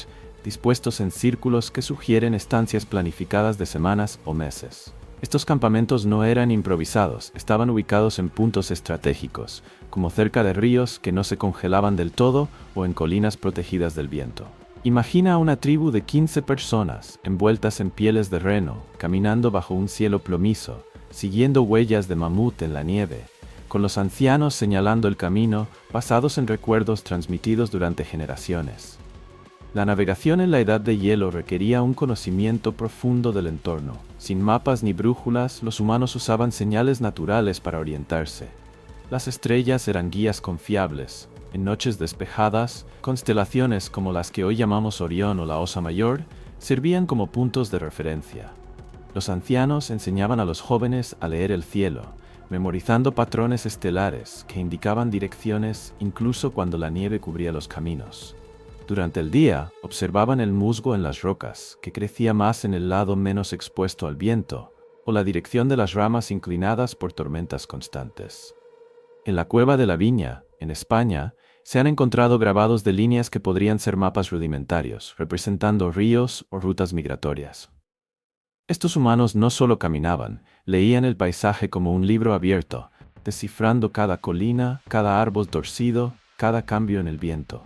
[SPEAKER 1] dispuestos en círculos que sugieren estancias planificadas de semanas o meses. Estos campamentos no eran improvisados, estaban ubicados en puntos estratégicos, como cerca de ríos que no se congelaban del todo o en colinas protegidas del viento. Imagina a una tribu de 15 personas, envueltas en pieles de reno, caminando bajo un cielo plomizo, siguiendo huellas de mamut en la nieve, con los ancianos señalando el camino, basados en recuerdos transmitidos durante generaciones. La navegación en la Edad de Hielo requería un conocimiento profundo del entorno. Sin mapas ni brújulas, los humanos usaban señales naturales para orientarse. Las estrellas eran guías confiables. En noches despejadas, constelaciones como las que hoy llamamos Orión o la Osa Mayor servían como puntos de referencia. Los ancianos enseñaban a los jóvenes a leer el cielo, memorizando patrones estelares que indicaban direcciones incluso cuando la nieve cubría los caminos. Durante el día, observaban el musgo en las rocas, que crecía más en el lado menos expuesto al viento, o la dirección de las ramas inclinadas por tormentas constantes. En la Cueva de la Viña, en España, se han encontrado grabados de líneas que podrían ser mapas rudimentarios, representando ríos o rutas migratorias. Estos humanos no solo caminaban, leían el paisaje como un libro abierto, descifrando cada colina, cada árbol torcido, cada cambio en el viento.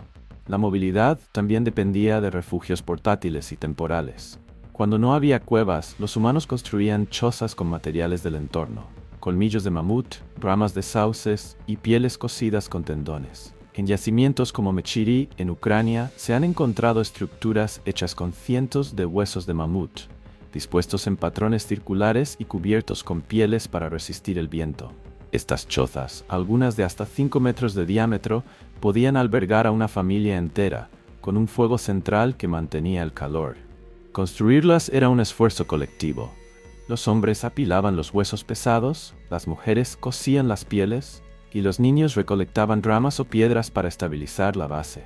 [SPEAKER 1] La movilidad también dependía de refugios portátiles y temporales. Cuando no había cuevas, los humanos construían chozas con materiales del entorno, colmillos de mamut, ramas de sauces y pieles cosidas con tendones. En yacimientos como Mechiri, en Ucrania, se han encontrado estructuras hechas con cientos de huesos de mamut, dispuestos en patrones circulares y cubiertos con pieles para resistir el viento. Estas chozas, algunas de hasta 5 metros de diámetro, podían albergar a una familia entera, con un fuego central que mantenía el calor. Construirlas era un esfuerzo colectivo. Los hombres apilaban los huesos pesados, las mujeres cosían las pieles, y los niños recolectaban ramas o piedras para estabilizar la base.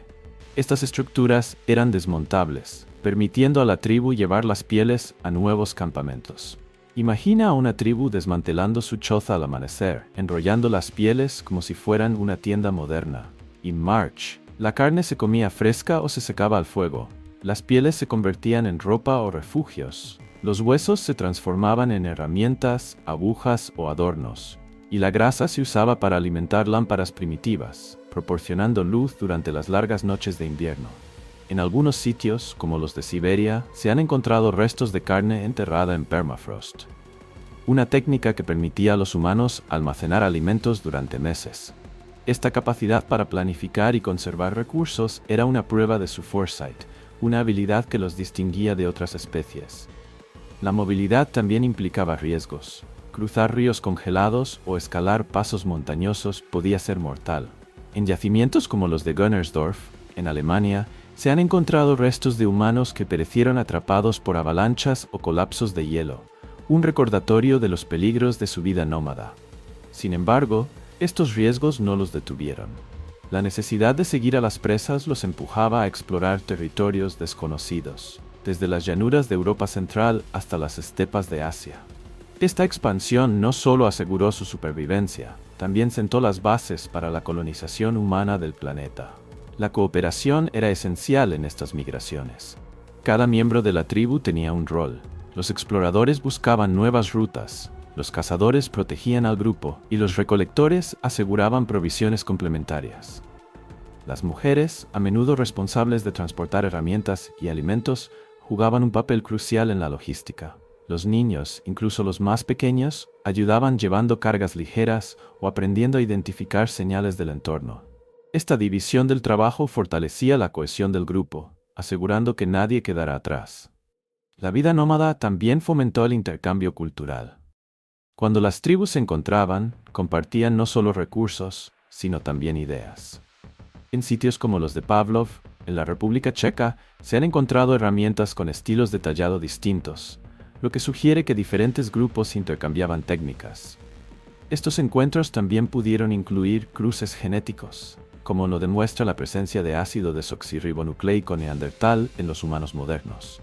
[SPEAKER 1] Estas estructuras eran desmontables, permitiendo a la tribu llevar las pieles a nuevos campamentos. Imagina a una tribu desmantelando su choza al amanecer, enrollando las pieles como si fueran una tienda moderna. Y march. La carne se comía fresca o se secaba al fuego. Las pieles se convertían en ropa o refugios. Los huesos se transformaban en herramientas, agujas o adornos. Y la grasa se usaba para alimentar lámparas primitivas, proporcionando luz durante las largas noches de invierno. En algunos sitios, como los de Siberia, se han encontrado restos de carne enterrada en permafrost. Una técnica que permitía a los humanos almacenar alimentos durante meses. Esta capacidad para planificar y conservar recursos era una prueba de su foresight, una habilidad que los distinguía de otras especies. La movilidad también implicaba riesgos. Cruzar ríos congelados o escalar pasos montañosos podía ser mortal. En yacimientos como los de Gunnersdorf, en Alemania, se han encontrado restos de humanos que perecieron atrapados por avalanchas o colapsos de hielo, un recordatorio de los peligros de su vida nómada. Sin embargo, estos riesgos no los detuvieron. La necesidad de seguir a las presas los empujaba a explorar territorios desconocidos, desde las llanuras de Europa Central hasta las estepas de Asia. Esta expansión no solo aseguró su supervivencia, también sentó las bases para la colonización humana del planeta. La cooperación era esencial en estas migraciones. Cada miembro de la tribu tenía un rol. Los exploradores buscaban nuevas rutas, los cazadores protegían al grupo y los recolectores aseguraban provisiones complementarias. Las mujeres, a menudo responsables de transportar herramientas y alimentos, jugaban un papel crucial en la logística. Los niños, incluso los más pequeños, ayudaban llevando cargas ligeras o aprendiendo a identificar señales del entorno. Esta división del trabajo fortalecía la cohesión del grupo, asegurando que nadie quedara atrás. La vida nómada también fomentó el intercambio cultural. Cuando las tribus se encontraban, compartían no solo recursos, sino también ideas. En sitios como los de Pavlov, en la República Checa, se han encontrado herramientas con estilos de tallado distintos, lo que sugiere que diferentes grupos intercambiaban técnicas. Estos encuentros también pudieron incluir cruces genéticos, como lo demuestra la presencia de ácido desoxirribonucleico neandertal en los humanos modernos.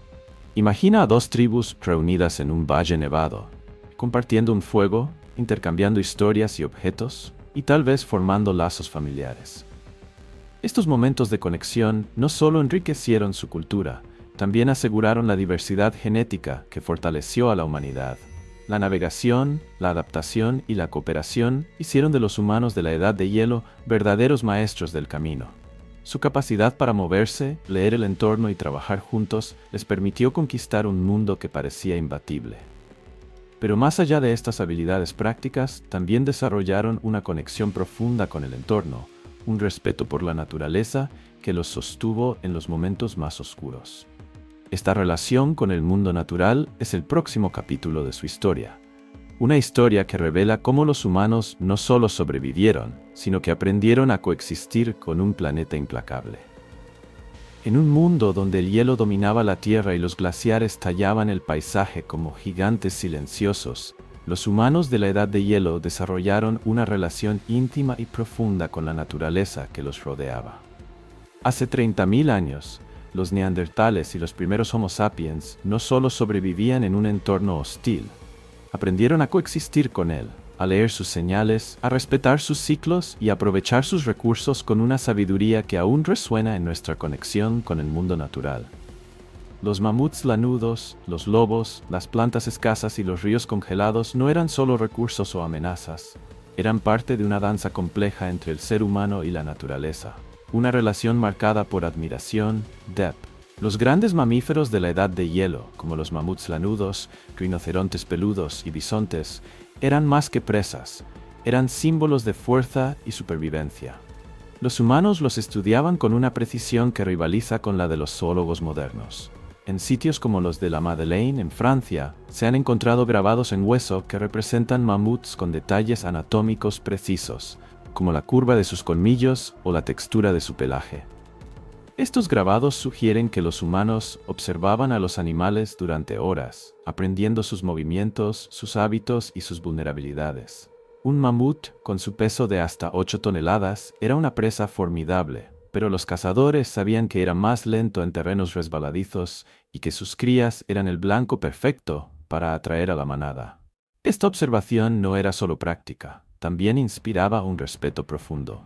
[SPEAKER 1] Imagina a dos tribus reunidas en un valle nevado, compartiendo un fuego, intercambiando historias y objetos, y tal vez formando lazos familiares. Estos momentos de conexión no solo enriquecieron su cultura, también aseguraron la diversidad genética que fortaleció a la humanidad. La navegación, la adaptación y la cooperación hicieron de los humanos de la Edad de Hielo verdaderos maestros del camino. Su capacidad para moverse, leer el entorno y trabajar juntos les permitió conquistar un mundo que parecía imbatible. Pero más allá de estas habilidades prácticas, también desarrollaron una conexión profunda con el entorno, un respeto por la naturaleza que los sostuvo en los momentos más oscuros. Esta relación con el mundo natural es el próximo capítulo de su historia. Una historia que revela cómo los humanos no solo sobrevivieron, sino que aprendieron a coexistir con un planeta implacable. En un mundo donde el hielo dominaba la tierra y los glaciares tallaban el paisaje como gigantes silenciosos, los humanos de la Edad de Hielo desarrollaron una relación íntima y profunda con la naturaleza que los rodeaba. Hace 30.000 años, los neandertales y los primeros Homo sapiens no solo sobrevivían en un entorno hostil, aprendieron a coexistir con él, a leer sus señales, a respetar sus ciclos y a aprovechar sus recursos con una sabiduría que aún resuena en nuestra conexión con el mundo natural. Los mamuts lanudos, los lobos, las plantas escasas y los ríos congelados no eran solo recursos o amenazas, eran parte de una danza compleja entre el ser humano y la naturaleza. Una relación marcada por admiración, Los grandes mamíferos de la Edad de Hielo, como los mamuts lanudos, rinocerontes peludos y bisontes, eran más que presas, eran símbolos de fuerza y supervivencia. Los humanos los estudiaban con una precisión que rivaliza con la de los zoólogos modernos. En sitios como los de la Madeleine, en Francia, se han encontrado grabados en hueso que representan mamuts con detalles anatómicos precisos, como la curva de sus colmillos o la textura de su pelaje. Estos grabados sugieren que los humanos observaban a los animales durante horas, aprendiendo sus movimientos, sus hábitos y sus vulnerabilidades. Un mamut, con su peso de hasta 8 toneladas, era una presa formidable, pero los cazadores sabían que era más lento en terrenos resbaladizos y que sus crías eran el blanco perfecto para atraer a la manada. Esta observación no era solo práctica, también inspiraba un respeto profundo.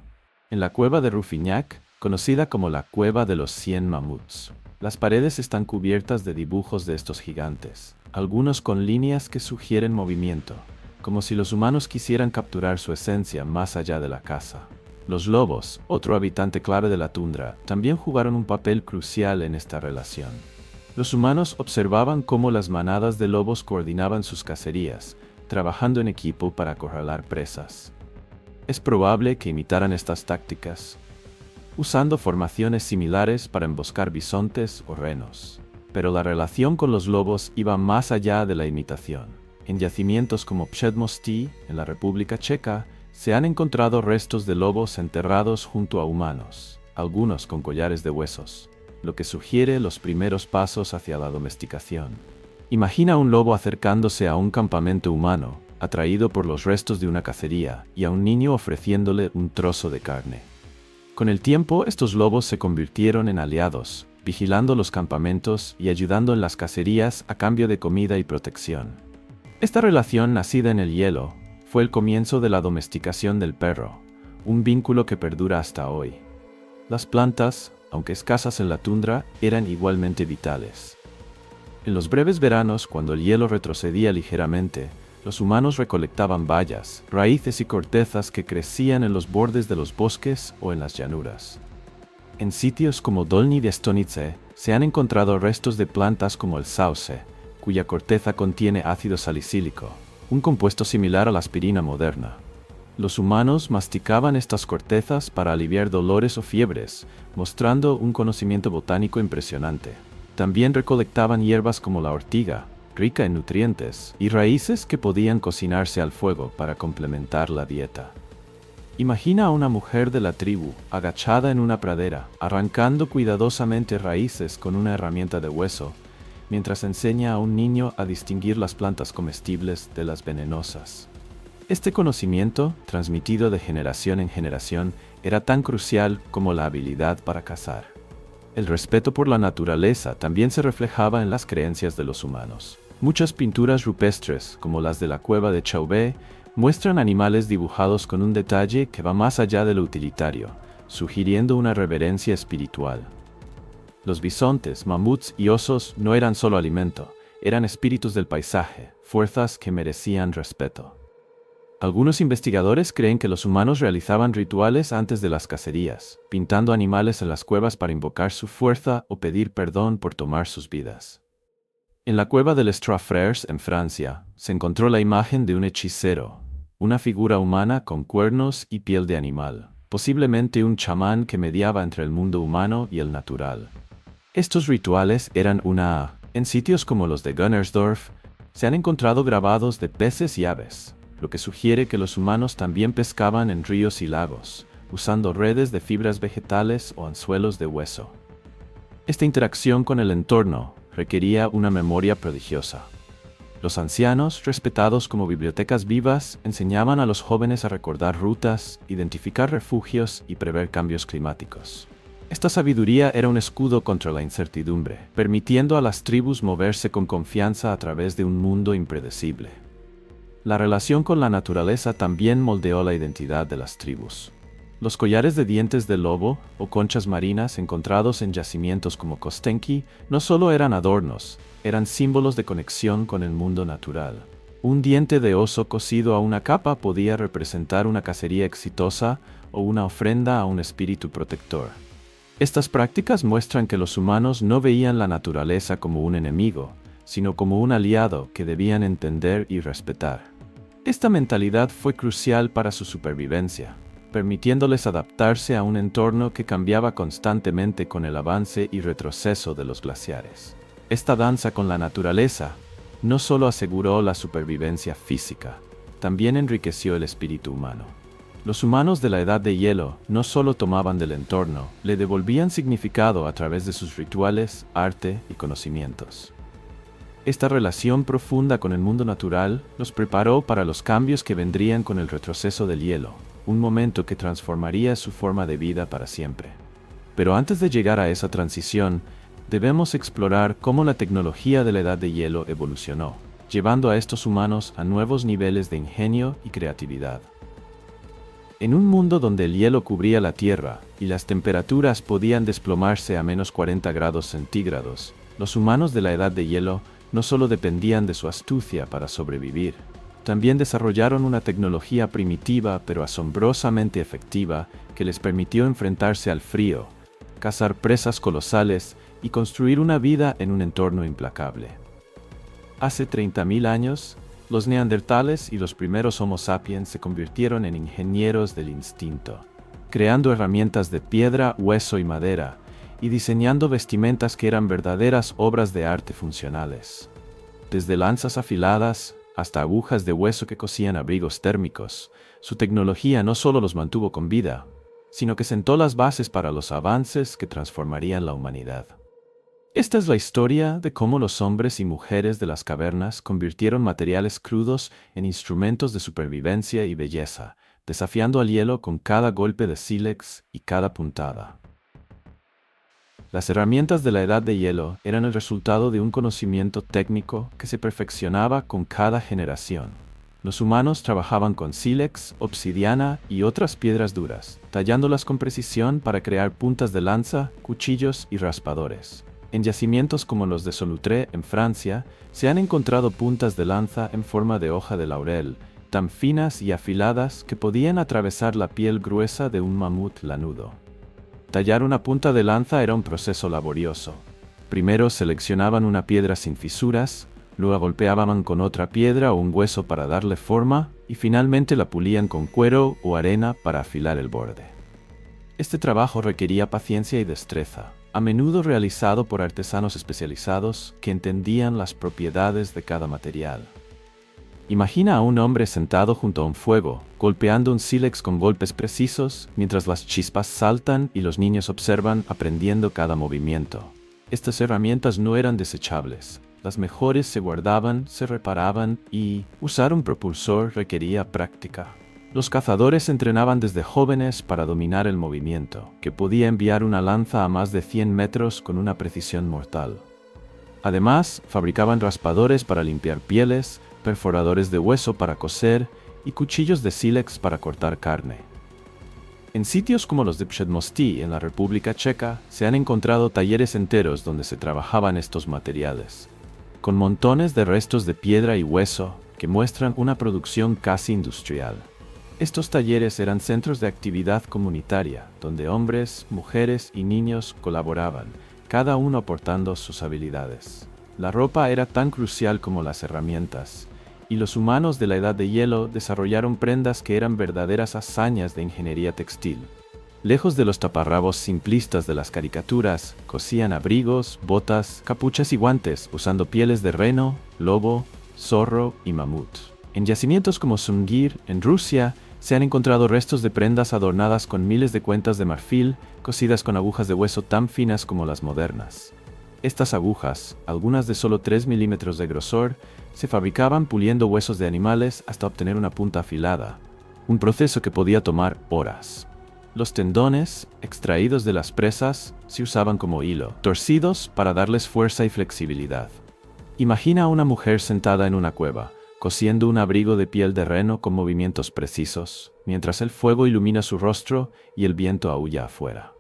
[SPEAKER 1] En la cueva de Rouffignac, conocida como la Cueva de los 100 Mamuts, las paredes están cubiertas de dibujos de estos gigantes, algunos con líneas que sugieren movimiento, como si los humanos quisieran capturar su esencia más allá de la caza. Los lobos, otro habitante clave de la tundra, también jugaron un papel crucial en esta relación. Los humanos observaban cómo las manadas de lobos coordinaban sus cacerías, trabajando en equipo para acorralar presas. Es probable que imitaran estas tácticas, usando formaciones similares para emboscar bisontes o renos. Pero la relación con los lobos iba más allá de la imitación. En yacimientos como Przedmostí, en la República Checa, se han encontrado restos de lobos enterrados junto a humanos, algunos con collares de huesos, lo que sugiere los primeros pasos hacia la domesticación. Imagina un lobo acercándose a un campamento humano, atraído por los restos de una cacería, y a un niño ofreciéndole un trozo de carne. Con el tiempo, estos lobos se convirtieron en aliados, vigilando los campamentos y ayudando en las cacerías a cambio de comida y protección. Esta relación, nacida en el hielo, fue el comienzo de la domesticación del perro, un vínculo que perdura hasta hoy. Las plantas, aunque escasas en la tundra, eran igualmente vitales. En los breves veranos, cuando el hielo retrocedía ligeramente, los humanos recolectaban bayas, raíces y cortezas que crecían en los bordes de los bosques o en las llanuras. En sitios como Dolní Věstonice se han encontrado restos de plantas como el sauce, cuya corteza contiene ácido salicílico, un compuesto similar a la aspirina moderna. Los humanos masticaban estas cortezas para aliviar dolores o fiebres, mostrando un conocimiento botánico impresionante. También recolectaban hierbas como la ortiga, rica en nutrientes, y raíces que podían cocinarse al fuego para complementar la dieta. Imagina a una mujer de la tribu, agachada en una pradera, arrancando cuidadosamente raíces con una herramienta de hueso, mientras enseña a un niño a distinguir las plantas comestibles de las venenosas. Este conocimiento, transmitido de generación en generación, era tan crucial como la habilidad para cazar. El respeto por la naturaleza también se reflejaba en las creencias de los humanos. Muchas pinturas rupestres, como las de la cueva de Chauvet, muestran animales dibujados con un detalle que va más allá de lo utilitario, sugiriendo una reverencia espiritual. Los bisontes, mamuts y osos no eran solo alimento, eran espíritus del paisaje, fuerzas que merecían respeto. Algunos investigadores creen que los humanos realizaban rituales antes de las cacerías, pintando animales en las cuevas para invocar su fuerza o pedir perdón por tomar sus vidas. En la cueva de Les Trois Frères, en Francia, se encontró la imagen de un hechicero, una figura humana con cuernos y piel de animal, posiblemente un chamán que mediaba entre el mundo humano y el natural. Estos rituales eran en sitios como los de Gunnersdorf, se han encontrado grabados de peces y aves, lo que sugiere que los humanos también pescaban en ríos y lagos, usando redes de fibras vegetales o anzuelos de hueso. Esta interacción con el entorno requería una memoria prodigiosa. Los ancianos, respetados como bibliotecas vivas, enseñaban a los jóvenes a recordar rutas, identificar refugios y prever cambios climáticos. Esta sabiduría era un escudo contra la incertidumbre, permitiendo a las tribus moverse con confianza a través de un mundo impredecible. La relación con la naturaleza también moldeó la identidad de las tribus. Los collares de dientes de lobo o conchas marinas encontrados en yacimientos como Kostenki no solo eran adornos, eran símbolos de conexión con el mundo natural. Un diente de oso cosido a una capa podía representar una cacería exitosa o una ofrenda a un espíritu protector. Estas prácticas muestran que los humanos no veían la naturaleza como un enemigo, sino como un aliado que debían entender y respetar. Esta mentalidad fue crucial para su supervivencia, permitiéndoles adaptarse a un entorno que cambiaba constantemente con el avance y retroceso de los glaciares. Esta danza con la naturaleza no solo aseguró la supervivencia física, también enriqueció el espíritu humano. Los humanos de la Edad de Hielo no solo tomaban del entorno, le devolvían significado a través de sus rituales, arte y conocimientos. Esta relación profunda con el mundo natural los preparó para los cambios que vendrían con el retroceso del hielo, un momento que transformaría su forma de vida para siempre. Pero antes de llegar a esa transición, debemos explorar cómo la tecnología de la Edad de Hielo evolucionó, llevando a estos humanos a nuevos niveles de ingenio y creatividad. En un mundo donde el hielo cubría la Tierra y las temperaturas podían desplomarse a menos 40 grados centígrados, los humanos de la Edad de Hielo no solo dependían de su astucia para sobrevivir, también desarrollaron una tecnología primitiva pero asombrosamente efectiva que les permitió enfrentarse al frío, cazar presas colosales y construir una vida en un entorno implacable. Hace 30.000 años, los neandertales y los primeros Homo sapiens se convirtieron en ingenieros del instinto, creando herramientas de piedra, hueso y madera, y diseñando vestimentas que eran verdaderas obras de arte funcionales. Desde lanzas afiladas hasta agujas de hueso que cosían abrigos térmicos, su tecnología no solo los mantuvo con vida, sino que sentó las bases para los avances que transformarían la humanidad. Esta es la historia de cómo los hombres y mujeres de las cavernas convirtieron materiales crudos en instrumentos de supervivencia y belleza, desafiando al hielo con cada golpe de sílex y cada puntada. Las herramientas de la Edad de Hielo eran el resultado de un conocimiento técnico que se perfeccionaba con cada generación. Los humanos trabajaban con sílex, obsidiana y otras piedras duras, tallándolas con precisión para crear puntas de lanza, cuchillos y raspadores. En yacimientos como los de Solutré, en Francia, se han encontrado puntas de lanza en forma de hoja de laurel, tan finas y afiladas que podían atravesar la piel gruesa de un mamut lanudo. Tallar una punta de lanza era un proceso laborioso. Primero seleccionaban una piedra sin fisuras, luego golpeaban con otra piedra o un hueso para darle forma, y finalmente la pulían con cuero o arena para afilar el borde. Este trabajo requería paciencia y destreza, a menudo realizado por artesanos especializados que entendían las propiedades de cada material. Imagina a un hombre sentado junto a un fuego, golpeando un sílex con golpes precisos, mientras las chispas saltan y los niños observan aprendiendo cada movimiento. Estas herramientas no eran desechables. Las mejores se guardaban, se reparaban y usar un propulsor requería práctica. Los cazadores entrenaban desde jóvenes para dominar el movimiento, que podía enviar una lanza a más de 100 metros con una precisión mortal. Además, fabricaban raspadores para limpiar pieles, perforadores de hueso para coser y cuchillos de sílex para cortar carne. En sitios como los de Przedmostí, en la República Checa, se han encontrado talleres enteros donde se trabajaban estos materiales, con montones de restos de piedra y hueso que muestran una producción casi industrial. Estos talleres eran centros de actividad comunitaria, donde hombres, mujeres y niños colaboraban, cada uno aportando sus habilidades. La ropa era tan crucial como las herramientas, y los humanos de la Edad de Hielo desarrollaron prendas que eran verdaderas hazañas de ingeniería textil. Lejos de los taparrabos simplistas de las caricaturas, cosían abrigos, botas, capuchas y guantes usando pieles de reno, lobo, zorro y mamut. En yacimientos como Sungir, en Rusia, se han encontrado restos de prendas adornadas con miles de cuentas de marfil, cosidas con agujas de hueso tan finas como las modernas. Estas agujas, algunas de solo 3 milímetros de grosor, se fabricaban puliendo huesos de animales hasta obtener una punta afilada, un proceso que podía tomar horas. Los tendones, extraídos de las presas, se usaban como hilo, torcidos para darles fuerza y flexibilidad. Imagina a una mujer sentada en una cueva, cosiendo un abrigo de piel de reno con movimientos precisos, mientras el fuego ilumina su rostro y el viento aúlla afuera.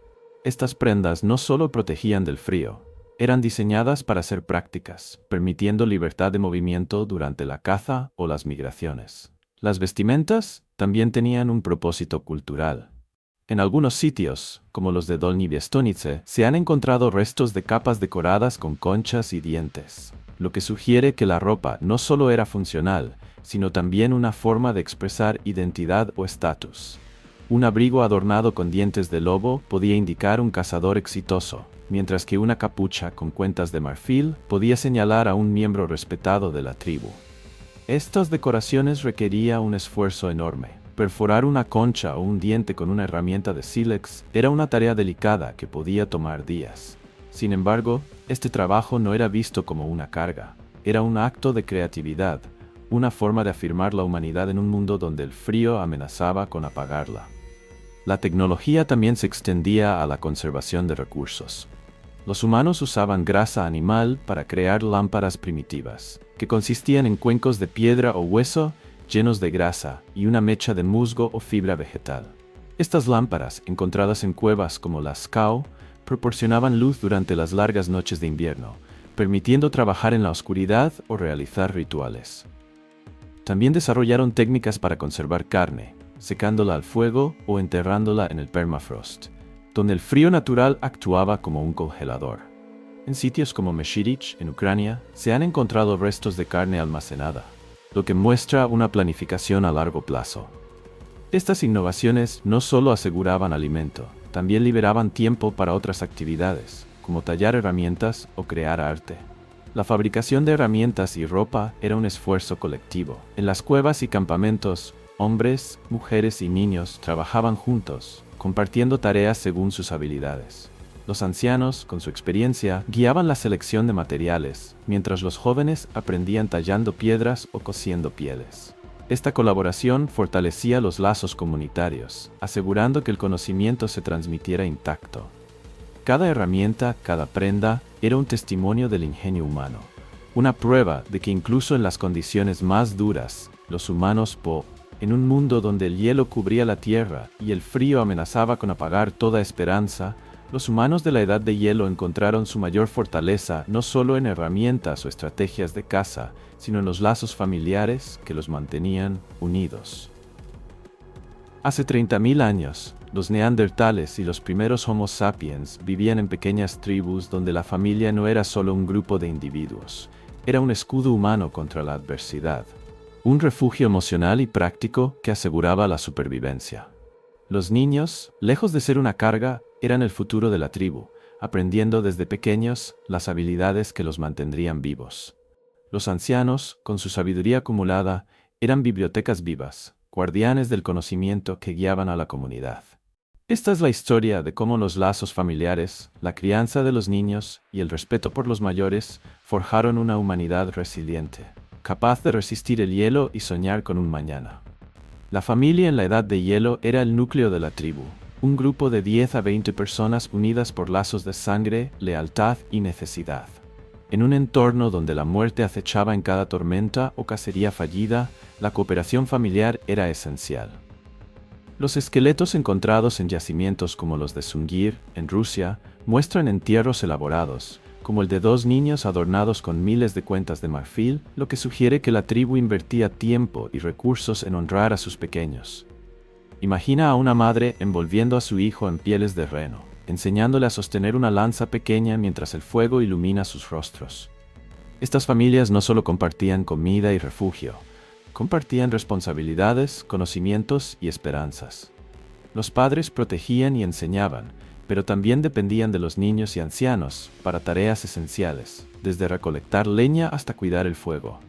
[SPEAKER 1] Estas prendas no solo protegían del frío, eran diseñadas para ser prácticas, permitiendo libertad de movimiento durante la caza o las migraciones. Las vestimentas también tenían un propósito cultural. En algunos sitios, como los de Dolní Věstonice, se han encontrado restos de capas decoradas con conchas y dientes, lo que sugiere que la ropa no solo era funcional, sino también una forma de expresar identidad o estatus. Un abrigo adornado con dientes de lobo podía indicar un cazador exitoso, mientras que una capucha con cuentas de marfil podía señalar a un miembro respetado de la tribu. Estas decoraciones requerían un esfuerzo enorme. Perforar una concha o un diente con una herramienta de sílex era una tarea delicada que podía tomar días. Sin embargo, este trabajo no era visto como una carga. Era un acto de creatividad, una forma de afirmar la humanidad en un mundo donde el frío amenazaba con apagarla. La tecnología también se extendía a la conservación de recursos. Los humanos usaban grasa animal para crear lámparas primitivas, que consistían en cuencos de piedra o hueso llenos de grasa y una mecha de musgo o fibra vegetal. Estas lámparas, encontradas en cuevas como Lascaux, proporcionaban luz durante las largas noches de invierno, permitiendo trabajar en la oscuridad o realizar rituales. También desarrollaron técnicas para conservar carne, secándola al fuego o enterrándola en el permafrost, donde el frío natural actuaba como un congelador. En sitios como Meshirich, en Ucrania, se han encontrado restos de carne almacenada, lo que muestra una planificación a largo plazo. Estas innovaciones no solo aseguraban alimento, también liberaban tiempo para otras actividades, como tallar herramientas o crear arte. La fabricación de herramientas y ropa era un esfuerzo colectivo. En las cuevas y campamentos, hombres, mujeres y niños trabajaban juntos, compartiendo tareas según sus habilidades. Los ancianos, con su experiencia, guiaban la selección de materiales, mientras los jóvenes aprendían tallando piedras o cosiendo pieles. Esta colaboración fortalecía los lazos comunitarios, asegurando que el conocimiento se transmitiera intacto. Cada herramienta, cada prenda, era un testimonio del ingenio humano, una prueba de que incluso en las condiciones más duras, los humanos en un mundo donde el hielo cubría la tierra y el frío amenazaba con apagar toda esperanza, los humanos de la Edad de Hielo encontraron su mayor fortaleza no solo en herramientas o estrategias de caza, sino en los lazos familiares que los mantenían unidos. Hace 30.000 años, los neandertales y los primeros Homo sapiens vivían en pequeñas tribus donde la familia no era solo un grupo de individuos, era un escudo humano contra la adversidad, un refugio emocional y práctico que aseguraba la supervivencia. Los niños, lejos de ser una carga, eran el futuro de la tribu, aprendiendo desde pequeños las habilidades que los mantendrían vivos. Los ancianos, con su sabiduría acumulada, eran bibliotecas vivas, guardianes del conocimiento que guiaban a la comunidad. Esta es la historia de cómo los lazos familiares, la crianza de los niños y el respeto por los mayores forjaron una humanidad resiliente, capaz de resistir el hielo y soñar con un mañana. La familia en la Edad de Hielo era el núcleo de la tribu, un grupo de 10 a 20 personas unidas por lazos de sangre, lealtad y necesidad. En un entorno donde la muerte acechaba en cada tormenta o cacería fallida, la cooperación familiar era esencial. Los esqueletos encontrados en yacimientos como los de Sungir, en Rusia, muestran entierros elaborados, como el de 2 niños adornados con miles de cuentas de marfil, lo que sugiere que la tribu invertía tiempo y recursos en honrar a sus pequeños. Imagina a una madre envolviendo a su hijo en pieles de reno, enseñándole a sostener una lanza pequeña mientras el fuego ilumina sus rostros. Estas familias no solo compartían comida y refugio, compartían responsabilidades, conocimientos y esperanzas. Los padres protegían y enseñaban, pero también dependían de los niños y ancianos para tareas esenciales, desde recolectar leña hasta cuidar el fuego.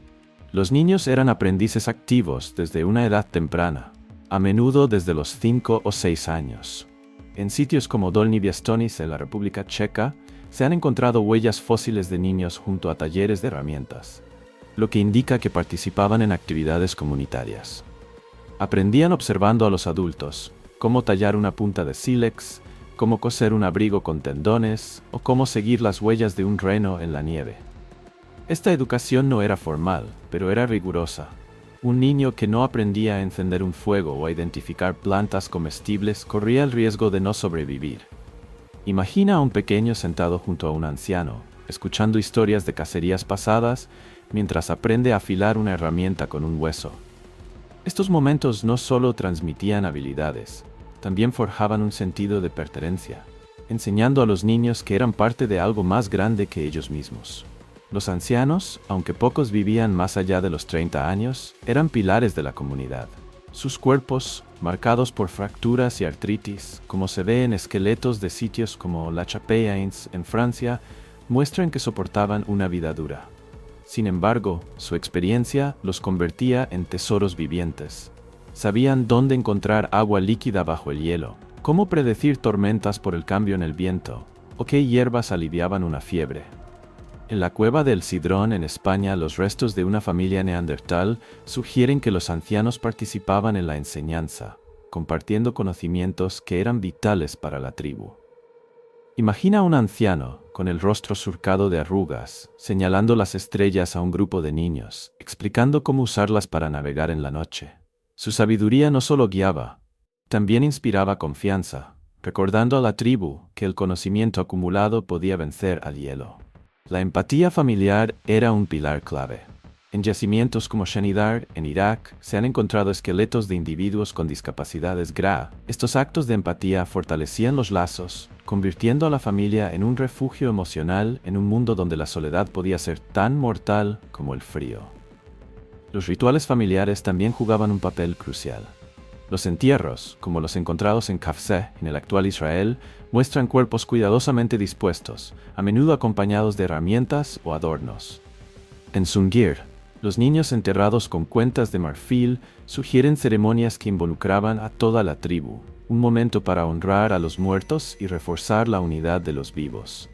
[SPEAKER 1] Los niños eran aprendices activos desde una edad temprana, a menudo desde los 5 o 6 años. En sitios como Dolní Věstonice en la República Checa, se han encontrado huellas fósiles de niños junto a talleres de herramientas, lo que indica que participaban en actividades comunitarias. Aprendían observando a los adultos, cómo tallar una punta de sílex, cómo coser un abrigo con tendones o cómo seguir las huellas de un reno en la nieve. Esta educación no era formal, pero era rigurosa. Un niño que no aprendía a encender un fuego o a identificar plantas comestibles corría el riesgo de no sobrevivir. Imagina a un pequeño sentado junto a un anciano, escuchando historias de cacerías pasadas, mientras aprende a afilar una herramienta con un hueso. Estos momentos no solo transmitían habilidades, también forjaban un sentido de pertenencia, enseñando a los niños que eran parte de algo más grande que ellos mismos. Los ancianos, aunque pocos vivían más allá de los 30 años, eran pilares de la comunidad. Sus cuerpos, marcados por fracturas y artritis, como se ve en esqueletos de sitios como La Chapelle-Ains en Francia, muestran que soportaban una vida dura. Sin embargo, su experiencia los convertía en tesoros vivientes. Sabían dónde encontrar agua líquida bajo el hielo, cómo predecir tormentas por el cambio en el viento, o qué hierbas aliviaban una fiebre. En la cueva del Sidrón en España, los restos de una familia neandertal sugieren que los ancianos participaban en la enseñanza, compartiendo conocimientos que eran vitales para la tribu. Imagina a un anciano, con el rostro surcado de arrugas, señalando las estrellas a un grupo de niños, explicando cómo usarlas para navegar en la noche. Su sabiduría no solo guiaba, también inspiraba confianza, recordando a la tribu que el conocimiento acumulado podía vencer al hielo. La empatía familiar era un pilar clave. En yacimientos como Shenidar, en Irak, se han encontrado esqueletos de individuos con discapacidades GRA. Estos actos de empatía fortalecían los lazos, convirtiendo a la familia en un refugio emocional en un mundo donde la soledad podía ser tan mortal como el frío. Los rituales familiares también jugaban un papel crucial. Los entierros, como los encontrados en Kafse, en el actual Israel, muestran cuerpos cuidadosamente dispuestos, a menudo acompañados de herramientas o adornos. En Sungir, los niños enterrados con cuentas de marfil sugieren ceremonias que involucraban a toda la tribu, un momento para honrar a los muertos y reforzar la unidad de los vivos.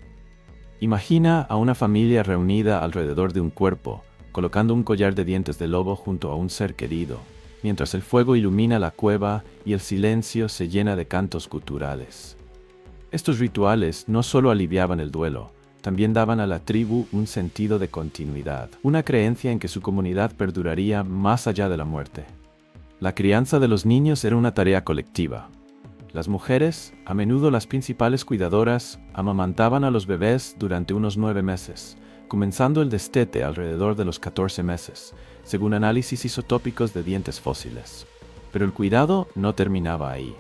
[SPEAKER 1] Imagina a una familia reunida alrededor de un cuerpo, colocando un collar de dientes de lobo junto a un ser querido, mientras el fuego ilumina la cueva y el silencio se llena de cantos guturales. Estos rituales no solo aliviaban el duelo, también daban a la tribu un sentido de continuidad, una creencia en que su comunidad perduraría más allá de la muerte. La crianza de los niños era una tarea colectiva. Las mujeres, a menudo las principales cuidadoras, amamantaban a los bebés durante unos 9 meses, comenzando el destete alrededor de los 14 meses, según análisis isotópicos de dientes fósiles. Pero el cuidado no terminaba ahí.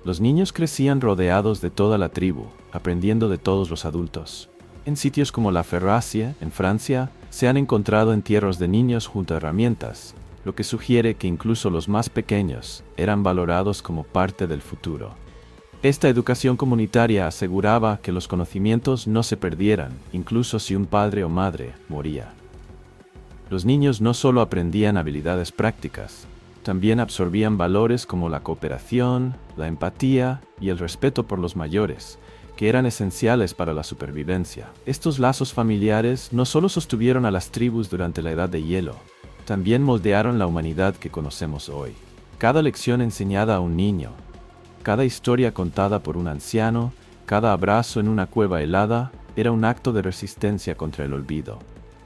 [SPEAKER 1] Los niños crecían rodeados de toda la tribu, aprendiendo de todos los adultos. En sitios como La Ferracie, en Francia, se han encontrado entierros de niños junto a herramientas, lo que sugiere que incluso los más pequeños eran valorados como parte del futuro. Esta educación comunitaria aseguraba que los conocimientos no se perdieran, incluso si un padre o madre moría. Los niños no solo aprendían habilidades prácticas, también absorbían valores como la cooperación, la empatía y el respeto por los mayores, que eran esenciales para la supervivencia. Estos lazos familiares no solo sostuvieron a las tribus durante la Edad de Hielo, también moldearon la humanidad que conocemos hoy. Cada lección enseñada a un niño, cada historia contada por un anciano, cada abrazo en una cueva helada, era un acto de resistencia contra el olvido.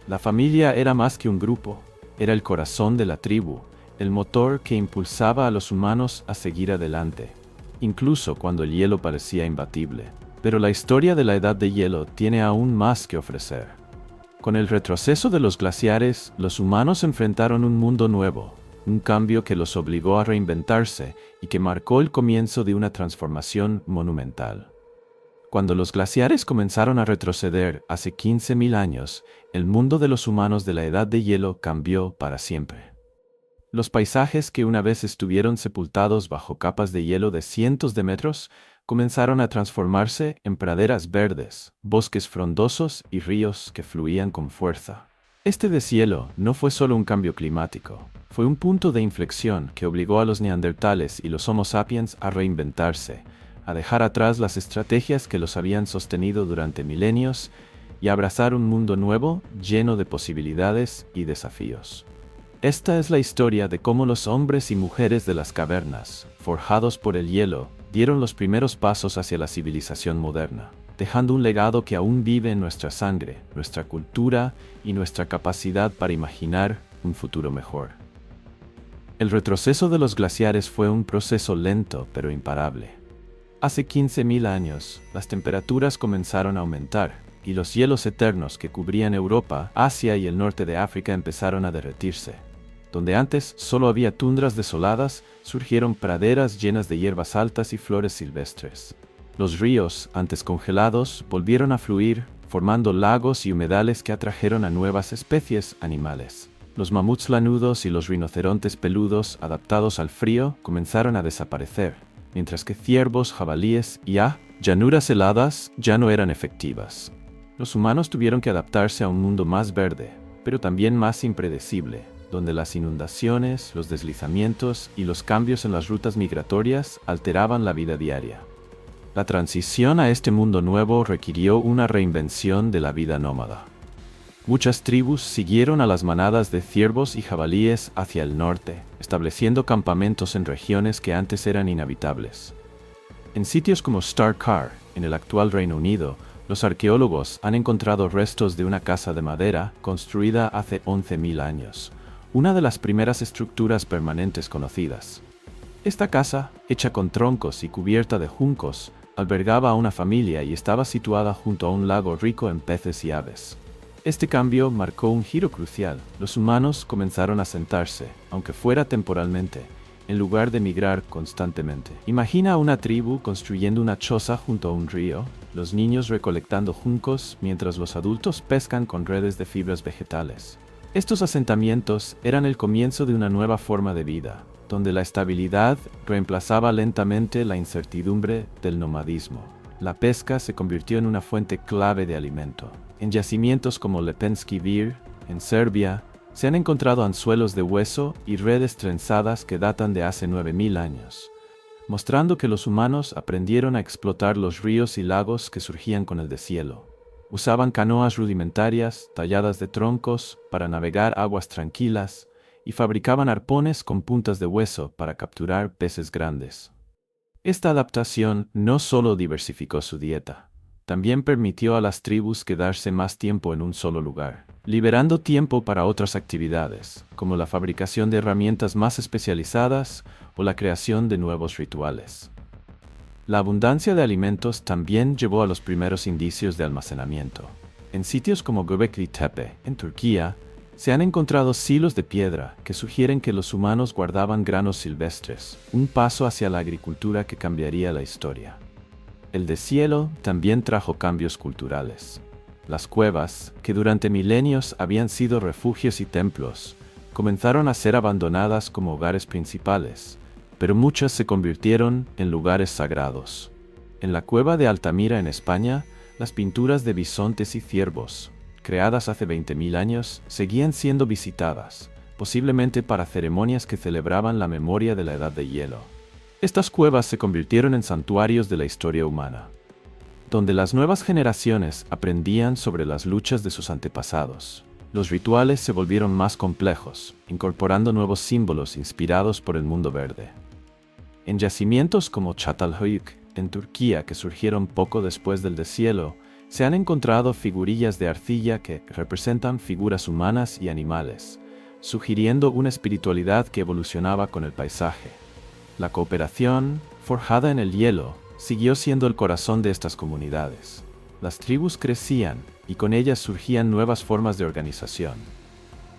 [SPEAKER 1] La familia era más que un grupo, era el corazón de la tribu, el motor que impulsaba a los humanos a seguir adelante, incluso cuando el hielo parecía imbatible. Pero la historia de la Edad de Hielo tiene aún más que ofrecer. Con el retroceso de los glaciares, los humanos enfrentaron un mundo nuevo, un cambio que los obligó a reinventarse y que marcó el comienzo de una transformación monumental. Cuando los glaciares comenzaron a retroceder hace 15.000 años, el mundo de los humanos de la Edad de Hielo cambió para siempre. Los paisajes que una vez estuvieron sepultados bajo capas de hielo de cientos de metros comenzaron a transformarse en praderas verdes, bosques frondosos y ríos que fluían con fuerza. Este deshielo no fue solo un cambio climático, fue un punto de inflexión que obligó a los neandertales y los Homo sapiens a reinventarse, a dejar atrás las estrategias que los habían sostenido durante milenios y a abrazar un mundo nuevo lleno de posibilidades y desafíos. Esta es la historia de cómo los hombres y mujeres de las cavernas, forjados por el hielo, dieron los primeros pasos hacia la civilización moderna, dejando un legado que aún vive en nuestra sangre, nuestra cultura y nuestra capacidad para imaginar un futuro mejor. El retroceso de los glaciares fue un proceso lento pero imparable. Hace 15.000 años, las temperaturas comenzaron a aumentar y los hielos eternos que cubrían Europa, Asia y el norte de África empezaron a derretirse. Donde antes solo había tundras desoladas, surgieron praderas llenas de hierbas altas y flores silvestres. Los ríos, antes congelados, volvieron a fluir, formando lagos y humedales que atrajeron a nuevas especies animales. Los mamuts lanudos y los rinocerontes peludos adaptados al frío comenzaron a desaparecer, mientras que ciervos, jabalíes y llanuras heladas ya no eran efectivas. Los humanos tuvieron que adaptarse a un mundo más verde, pero también más impredecible, donde las inundaciones, los deslizamientos y los cambios en las rutas migratorias alteraban la vida diaria. La transición a este mundo nuevo requirió una reinvención de la vida nómada. Muchas tribus siguieron a las manadas de ciervos y jabalíes hacia el norte, estableciendo campamentos en regiones que antes eran inhabitables. En sitios como Starkar, en el actual Reino Unido, los arqueólogos han encontrado restos de una casa de madera construida hace 11.000 años, una de las primeras estructuras permanentes conocidas. Esta casa, hecha con troncos y cubierta de juncos, albergaba a una familia y estaba situada junto a un lago rico en peces y aves. Este cambio marcó un giro crucial. Los humanos comenzaron a asentarse, aunque fuera temporalmente, en lugar de migrar constantemente. Imagina a una tribu construyendo una choza junto a un río, los niños recolectando juncos mientras los adultos pescan con redes de fibras vegetales. Estos asentamientos eran el comienzo de una nueva forma de vida, donde la estabilidad reemplazaba lentamente la incertidumbre del nomadismo. La pesca se convirtió en una fuente clave de alimento. En yacimientos como Lepenski Vir, en Serbia, se han encontrado anzuelos de hueso y redes trenzadas que datan de hace 9.000 años, mostrando que los humanos aprendieron a explotar los ríos y lagos que surgían con el deshielo. Usaban canoas rudimentarias, talladas de troncos, para navegar aguas tranquilas, y fabricaban arpones con puntas de hueso para capturar peces grandes. Esta adaptación no solo diversificó su dieta, también permitió a las tribus quedarse más tiempo en un solo lugar, liberando tiempo para otras actividades, como la fabricación de herramientas más especializadas o la creación de nuevos rituales. La abundancia de alimentos también llevó a los primeros indicios de almacenamiento. En sitios como Göbekli Tepe, en Turquía, se han encontrado silos de piedra que sugieren que los humanos guardaban granos silvestres, un paso hacia la agricultura que cambiaría la historia. El deshielo también trajo cambios culturales. Las cuevas, que durante milenios habían sido refugios y templos, comenzaron a ser abandonadas como hogares principales, pero muchas se convirtieron en lugares sagrados. En la cueva de Altamira en España, las pinturas de bisontes y ciervos, creadas hace 20.000 años, seguían siendo visitadas, posiblemente para ceremonias que celebraban la memoria de la Edad de Hielo. Estas cuevas se convirtieron en santuarios de la historia humana, donde las nuevas generaciones aprendían sobre las luchas de sus antepasados. Los rituales se volvieron más complejos, incorporando nuevos símbolos inspirados por el mundo verde. En yacimientos como Çatalhöyük, en Turquía, que surgieron poco después del deshielo, se han encontrado figurillas de arcilla que representan figuras humanas y animales, sugiriendo una espiritualidad que evolucionaba con el paisaje. La cooperación, forjada en el hielo, siguió siendo el corazón de estas comunidades. Las tribus crecían y con ellas surgían nuevas formas de organización.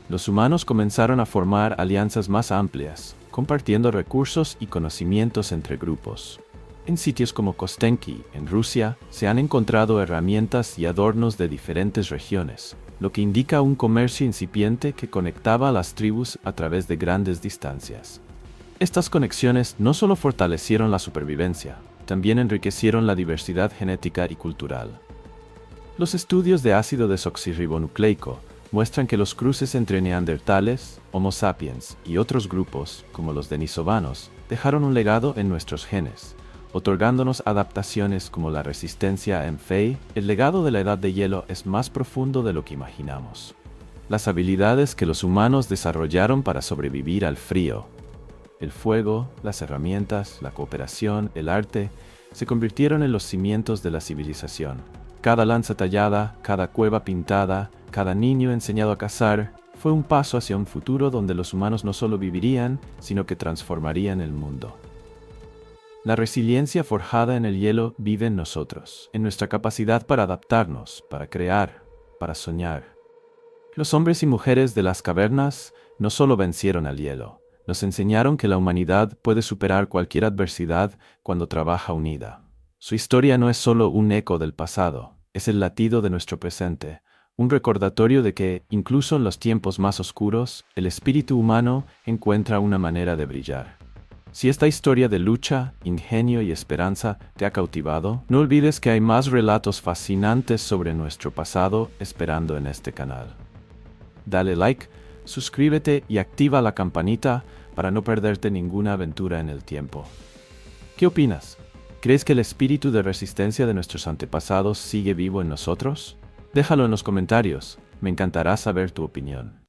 [SPEAKER 1] Los humanos comenzaron a formar alianzas más amplias, compartiendo recursos y conocimientos entre grupos. En sitios como Kostenki, en Rusia, se han encontrado herramientas y adornos de diferentes regiones, lo que indica un comercio incipiente que conectaba a las tribus a través de grandes distancias. Estas conexiones no solo fortalecieron la supervivencia, también enriquecieron la diversidad genética y cultural. Los estudios de ácido desoxirribonucleico muestran que los cruces entre neandertales, Homo sapiens y otros grupos, como los denisovanos, dejaron un legado en nuestros genes, otorgándonos adaptaciones como la resistencia a EMFEI. El legado de la Edad de Hielo es más profundo de lo que imaginamos. Las habilidades que los humanos desarrollaron para sobrevivir al frío, el fuego, las herramientas, la cooperación, el arte, se convirtieron en los cimientos de la civilización. Cada lanza tallada, cada cueva pintada, cada niño enseñado a cazar, fue un paso hacia un futuro donde los humanos no solo vivirían, sino que transformarían el mundo. La resiliencia forjada en el hielo vive en nosotros, en nuestra capacidad para adaptarnos, para crear, para soñar. Los hombres y mujeres de las cavernas no solo vencieron al hielo, nos enseñaron que la humanidad puede superar cualquier adversidad cuando trabaja unida. Su historia no es solo un eco del pasado, es el latido de nuestro presente, Un recordatorio de que, incluso en los tiempos más oscuros, el espíritu humano encuentra una manera de brillar. Si esta historia de lucha, ingenio y esperanza te ha cautivado, no olvides que hay más relatos fascinantes sobre nuestro pasado esperando en este canal. Dale like, suscríbete y activa la campanita para no perderte ninguna aventura en el tiempo. ¿Qué opinas? ¿Crees que el espíritu de resistencia de nuestros antepasados sigue vivo en nosotros? Déjalo en los comentarios, me encantará saber tu opinión.